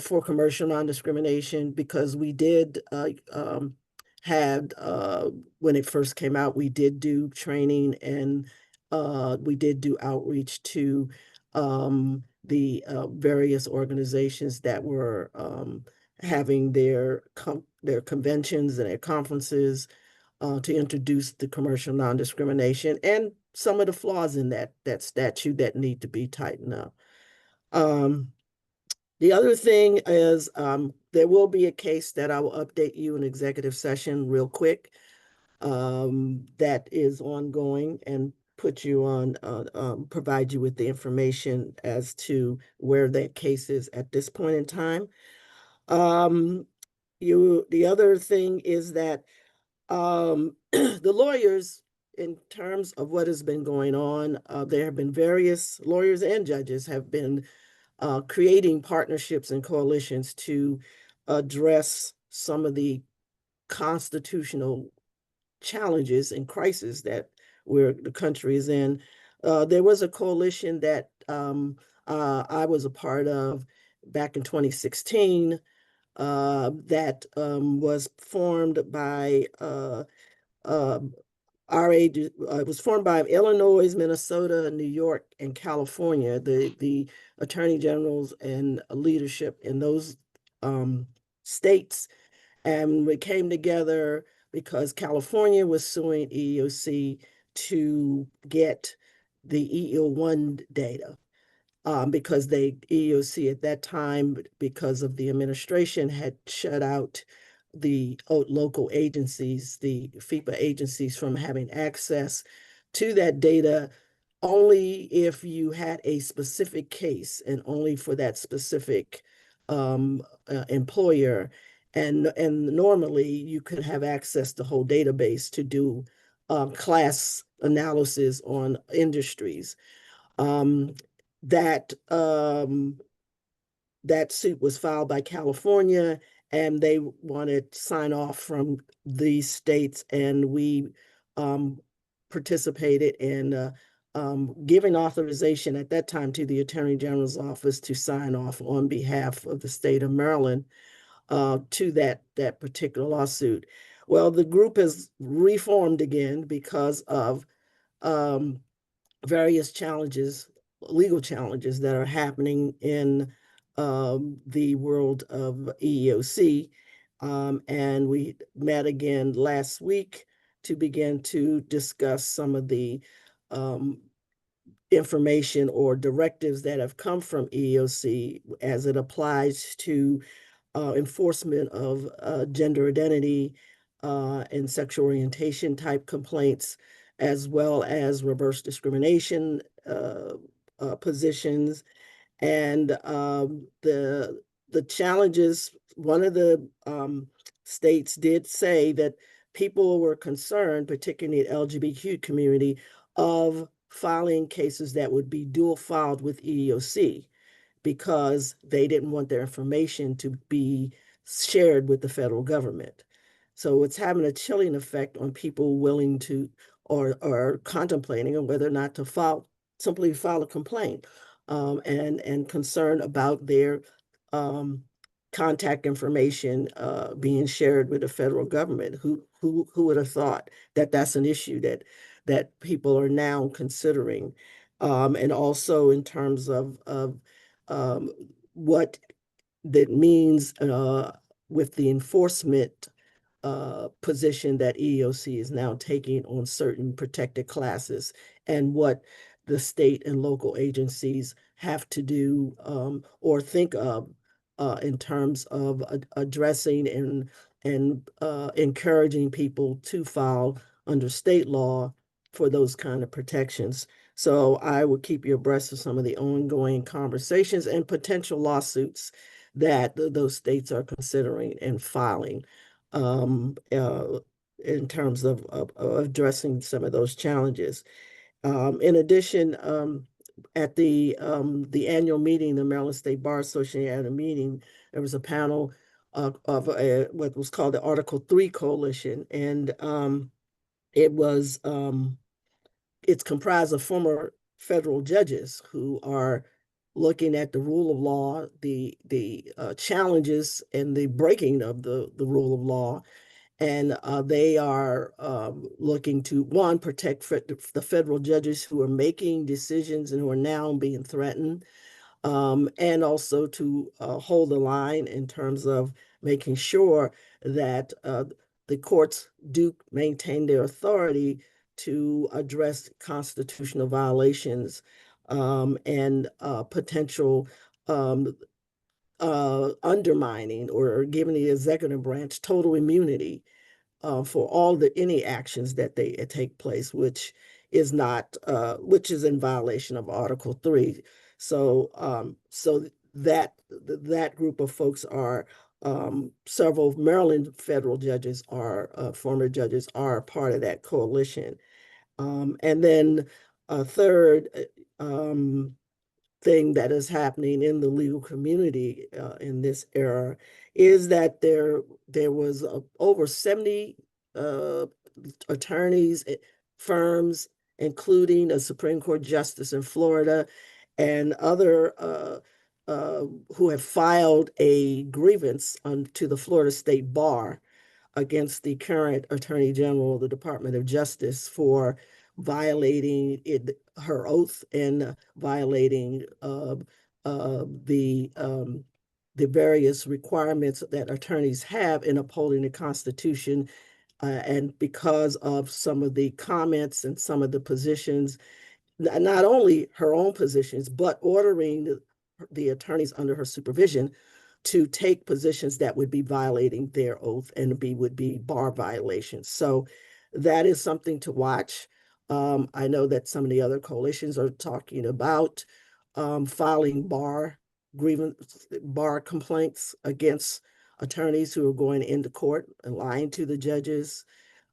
for commercial non-discrimination, because we did had when it first came out, we did do training, and we did do outreach to the various organizations that were having their conventions and their conferences to introduce the commercial non-discrimination and some of the flaws in that statute that need to be tightened up. The other thing is there will be a case that I will update you in executive session real quick that is ongoing, and put you on, provide you with the information as to where that case is at this point in time. The other thing is that the lawyers, in terms of what has been going on, there have been various lawyers and judges have been creating partnerships and coalitions to address some of the constitutional challenges and crises that the country is in. There was a coalition that I was a part of back in 2016 that was formed by it was formed by Illinois, Minnesota, New York, and California. The attorney generals and leadership in those states, and we came together because California was suing EEOC to get the EEO-1 data. Because EEOC at that time, because of the administration, had shut out the local agencies, the FEPA agencies, from having access to that data only if you had a specific case and only for that specific employer. And normally you could have access to the whole database to do class analysis on industries. That suit was filed by California, and they wanted sign off from these states, and we participated in giving authorization at that time to the Attorney General's office to sign off on behalf of the state of Maryland to that particular lawsuit. Well, the group has reformed again because of various challenges, legal challenges that are happening in the world of EEOC. And we met again last week to begin to discuss some of the information or directives that have come from EEOC as it applies to enforcement of gender identity and sexual orientation type complaints, as well as reverse discrimination positions. And the challenges, one of the states did say that people were concerned, particularly the LGBTQ community, of filing cases that would be dual filed with EEOC because they didn't want their information to be shared with the federal government. So it's having a chilling effect on people willing to or contemplating on whether or not to simply file a complaint and concern about their contact information being shared with the federal government. Who would have thought that that's an issue that people are now considering? And also in terms of what that means with the enforcement position that EEOC is now taking on certain protected classes, and what the state and local agencies have to do or think of in terms of addressing and encouraging people to file under state law for those kind of protections. So I will keep you abreast of some of the ongoing conversations and potential lawsuits that those states are considering and filing in terms of addressing some of those challenges. In addition, at the annual meeting, the Maryland State Bar Association had a meeting. There was a panel of what was called the Article 3 Coalition, and it's comprised of former federal judges who are looking at the rule of law, the challenges and the breaking of the rule of law. And they are looking to, one, protect the federal judges who are making decisions and who are now being threatened, and also to hold the line in terms of making sure that the courts do maintain their authority to address constitutional violations and potential undermining or giving the executive branch total immunity for any actions that they take place, which is in violation of Article 3. So that group of folks are several Maryland federal judges former judges are part of that coalition. And then third, thing that is happening in the legal community in this era is that there was over 70 attorneys, firms, including a Supreme Court justice in Florida and other who have filed a grievance to the Florida State Bar against the current Attorney General of the Department of Justice for violating her oath and violating the various requirements that attorneys have in upholding the Constitution. And because of some of the comments and some of the positions, not only her own positions, but ordering the attorneys under her supervision to take positions that would be violating their oath and would be bar violations. So that is something to watch. I know that some of the other coalitions are talking about filing bar complaints against attorneys who are going into court and lying to the judges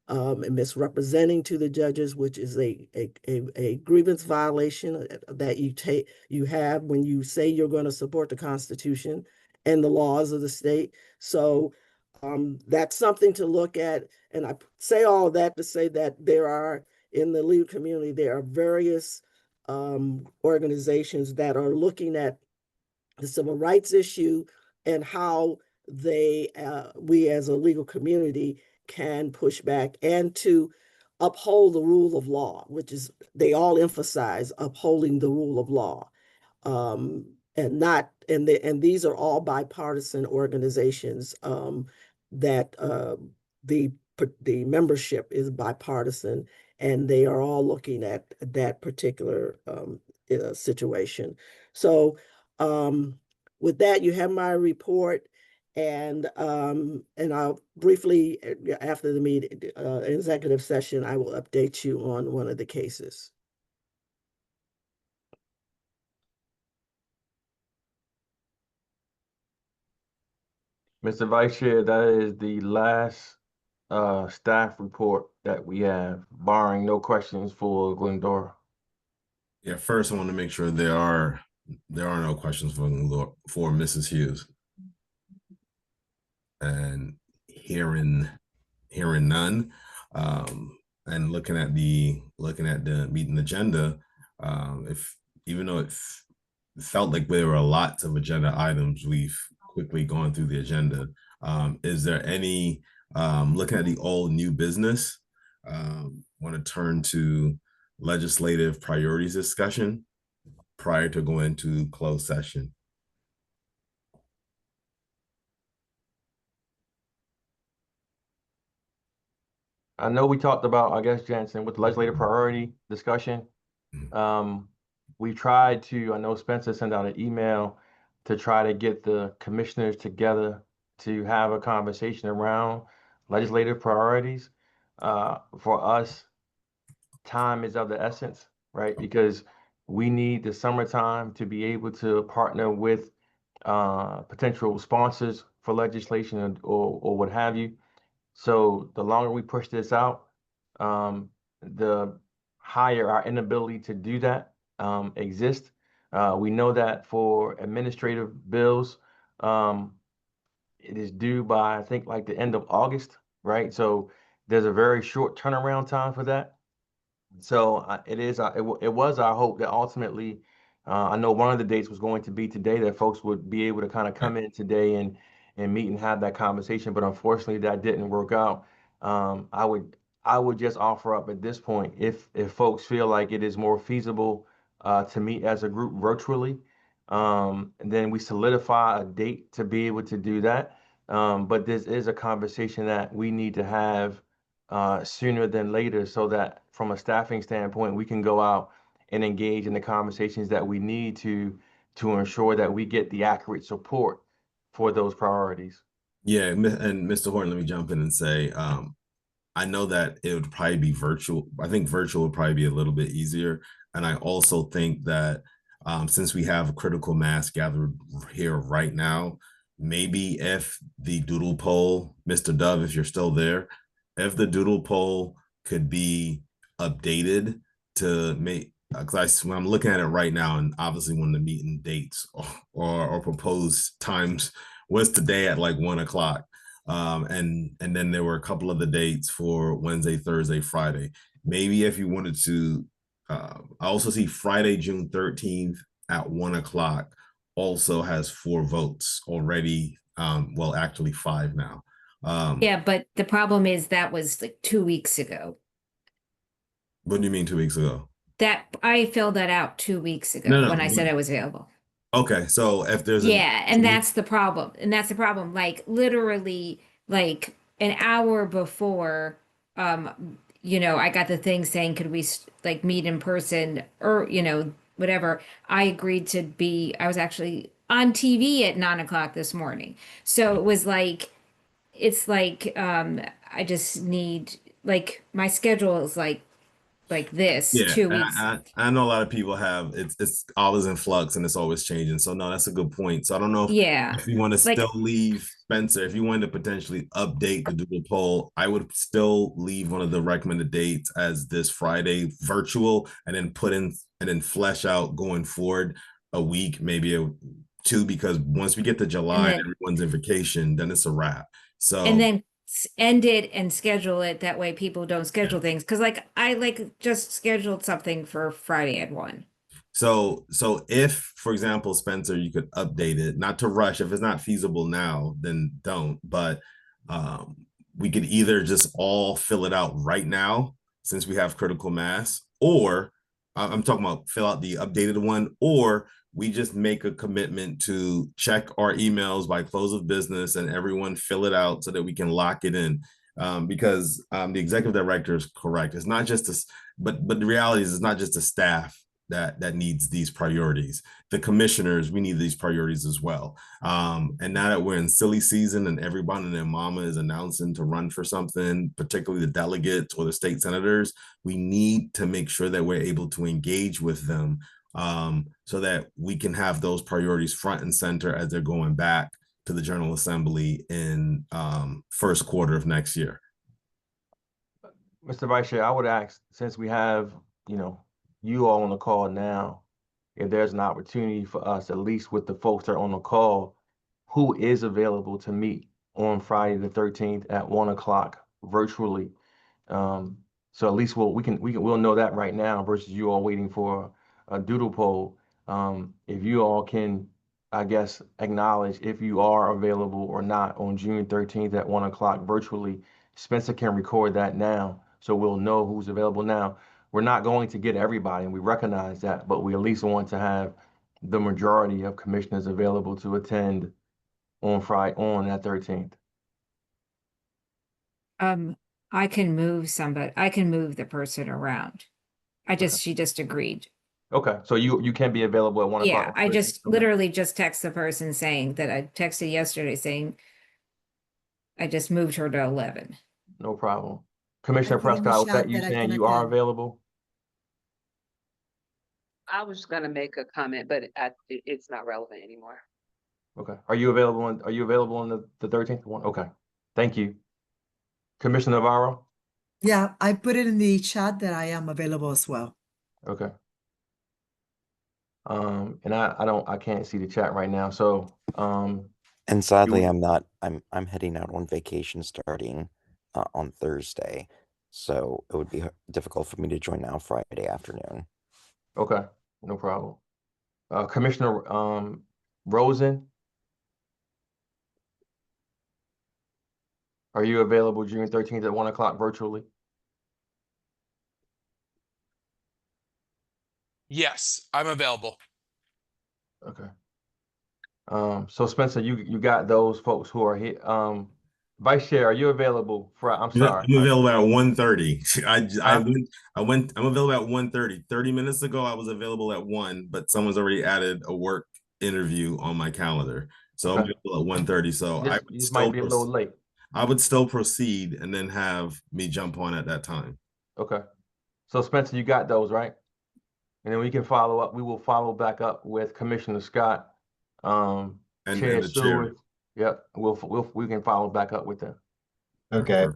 and misrepresenting to the judges, which is a grievance violation that you have when you say you're going to support the Constitution and the laws of the state. So that's something to look at. And I say all of that to say that there are, in the legal community, there are various organizations that are looking at the civil rights issue and how we as a legal community can push back and to uphold the rule of law, which is, they all emphasize upholding the rule of law. And these are all bipartisan organizations that the membership is bipartisan, and they are all looking at that particular situation. So with that, you have my report, and I'll briefly, after the meeting, executive session, I will update you on one of the cases. Mr. Vice Chair, that is the last staff report that we have, barring no questions for Glendora. Yeah, first I want to make sure there are no questions for Mrs. Hughes. And hearing none, and looking at the meeting agenda, even though it felt like there were lots of agenda items, we've quickly gone through the agenda. Is there any, looking at the old new business, want to turn to legislative priorities discussion prior to going to closed session? I know we talked about, I guess, Jensen, with the legislative priority discussion. We tried to, I know Spencer sent out an email to try to get the commissioners together to have a conversation around legislative priorities. For us, time is of the essence, right? Because we need the summertime to be able to partner with potential sponsors for legislation or what have you. So the longer we push this out, the higher our inability to do that exists. We know that for administrative bills, it is due by, I think, like the end of August, right? So there's a very short turnaround time for that. So it was our hope that ultimately, I know one of the dates was going to be today, that folks would be able to kind of come in today and meet and have that conversation, but unfortunately that didn't work out. I would just offer up at this point, if folks feel like it is more feasible to meet as a group virtually, then we solidify a date to be able to do that. But this is a conversation that we need to have sooner than later, so that from a staffing standpoint, we can go out and engage in the conversations that we need to ensure that we get the accurate support for those priorities. Yeah, and Mr. Horton, let me jump in and say, I know that it would probably be virtual. I think virtual would probably be a little bit easier. And I also think that since we have a critical mass gathered here right now, maybe if the doodle poll, Mr. Dove, if you're still there, if the doodle poll could be updated to because when I'm looking at it right now, and obviously one of the meeting dates or proposed times was today at like 1 o'clock. And then there were a couple of the dates for Wednesday, Thursday, Friday. Maybe if you wanted to, I also see Friday, June 13th at 1 o'clock also has 4 votes already. Well, actually 5 now. Yeah, but the problem is that was like 2 weeks ago. What do you mean 2 weeks ago? That I filled that out 2 weeks ago No, when I said no. I was available. Okay, so if there's Yeah, and that's the problem. And that's the problem. Like literally like an hour before I got the thing saying could we like meet in person or whatever. I agreed to be I was actually on TV at 9 o'clock this morning. So it was like it's like I just need like my schedule is like this Yeah, 2 weeks. I know a lot of people have it's always in flux and it's always changing. So no, that's a good point. So I don't know if you want to like, still leave, Spencer, if you wanted to potentially update the Doodle poll, I would still leave one of the recommended dates as this Friday virtual and then put in and then flesh out going forward a week, maybe 2, because once we get to July and everyone's in vacation, then it's a wrap. So and then end it and schedule it that way people don't schedule things because like I like just scheduled something for Friday at 1. So if, for example, Spencer, you could update it, not to rush. If it's not feasible now, then don't. But we could either just all fill it out right now since we have critical mass, or I'm talking about fill out the updated one, or we just make a commitment to check our emails by close of business and everyone fill it out so that we can lock it in. Because the executive director is correct. It's not just this, but the reality is it's not just the staff that needs these priorities. The commissioners, we need these priorities as well. And now that we're in silly season and everyone and their mama is announcing to run for something, particularly the delegates or the state senators, we need to make sure that we're able to engage with them so that we can have those priorities front and center as they're going back to the General Assembly in first quarter of next year. Mr. Vice Chair, I would ask, since we have, you all on the call now, if there's an opportunity for us, at least with the folks that are on the call, who is available to meet on Friday the 13th at 1 o'clock virtually. So at least we'll know that right now versus you all waiting for a doodle poll. If you all can, I guess, acknowledge if you are available or not on June 13th at 1 o'clock virtually, Spencer can record that now. So we'll know who's available now. We're not going to get everybody, and we recognize that, but we at least want to have the majority of commissioners available to attend on Friday, on that 13th. I can move somebody. I can move the person around. She just agreed. Okay, so you can be available at 1 o'clock. Yeah, I just literally just text the person saying that I texted yesterday saying I just moved her to 11. No problem. Commissioner put in the Prescott, was that chat you that I saying can you are attend. available? I was just gonna make a comment, but it's not relevant anymore. Okay. Are you available on the 13th one? Okay. Thank you. Commissioner Navarro? Yeah, I put it in the chat that I am available as well. Okay. And I can't see the chat right now. So And sadly I'm heading out on vacation starting on Thursday. So it would be difficult for me to join now Friday afternoon. okay, no problem. Commissioner Rosen? Are you available June 13th at 1 o'clock virtually? Yes, I'm available. Okay. So Spencer, you got those folks who are here. Vice Chair, are you available for, I'm sorry. I'm available at 1:30. I'm available at 1:30. 30 minutes ago, I was available at 1, but someone's already added a work interview on my calendar. So I'm available at 1:30. So I would might be a little late. I would still proceed and then have me jump on at that time. Okay. So Spencer, you got those, right? And then we can follow up. We will follow back up with Commissioner Scott. And Chair the chair. Seward. Yep. We can follow back up with them. Okay.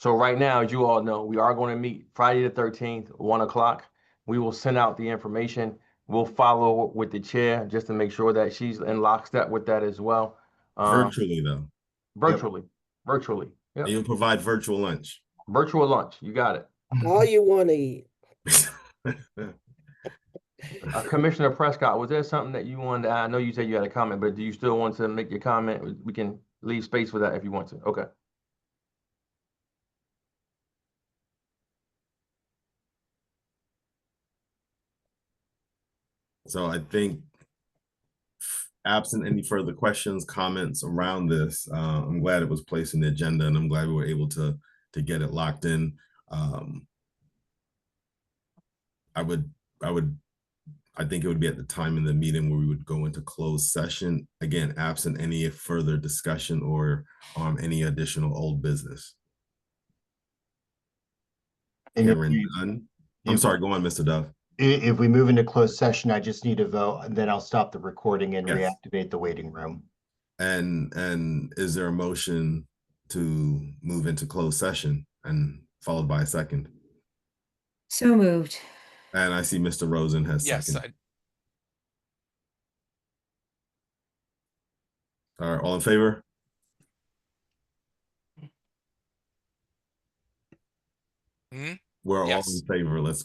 So right now, as you all know, we are going to meet Friday the 13th, 1 o'clock. We will send out the information. We'll follow with the chair just to make sure that she's in lockstep with that as well. Virtually though. Virtually. Yep. You'll provide virtual lunch. Virtual lunch. You got it. All you want to eat. Commissioner Prescott, was there something that you wanted to add? I know you said you had a comment, but do you still want to make your comment? We can leave space for that if you want to. Okay. So I think, absent any further questions, comments around this, I'm glad it was placed in the agenda, and I'm glad we were able to get it locked in. I think it would be at the time in the meeting where we would go into closed session, again, absent any further discussion or any additional old business. Hearing none. I'm sorry, go on, Mr. Dove. If we move into closed session, I just need a vote, and then I'll stop the recording and Yes. reactivate the waiting room. And is there a motion to move into closed session and followed by a second? So moved. And I see Mr. Rosen has Yes, seconded. All right, all in favor? Mhm. We're Yes. all in favor. Let's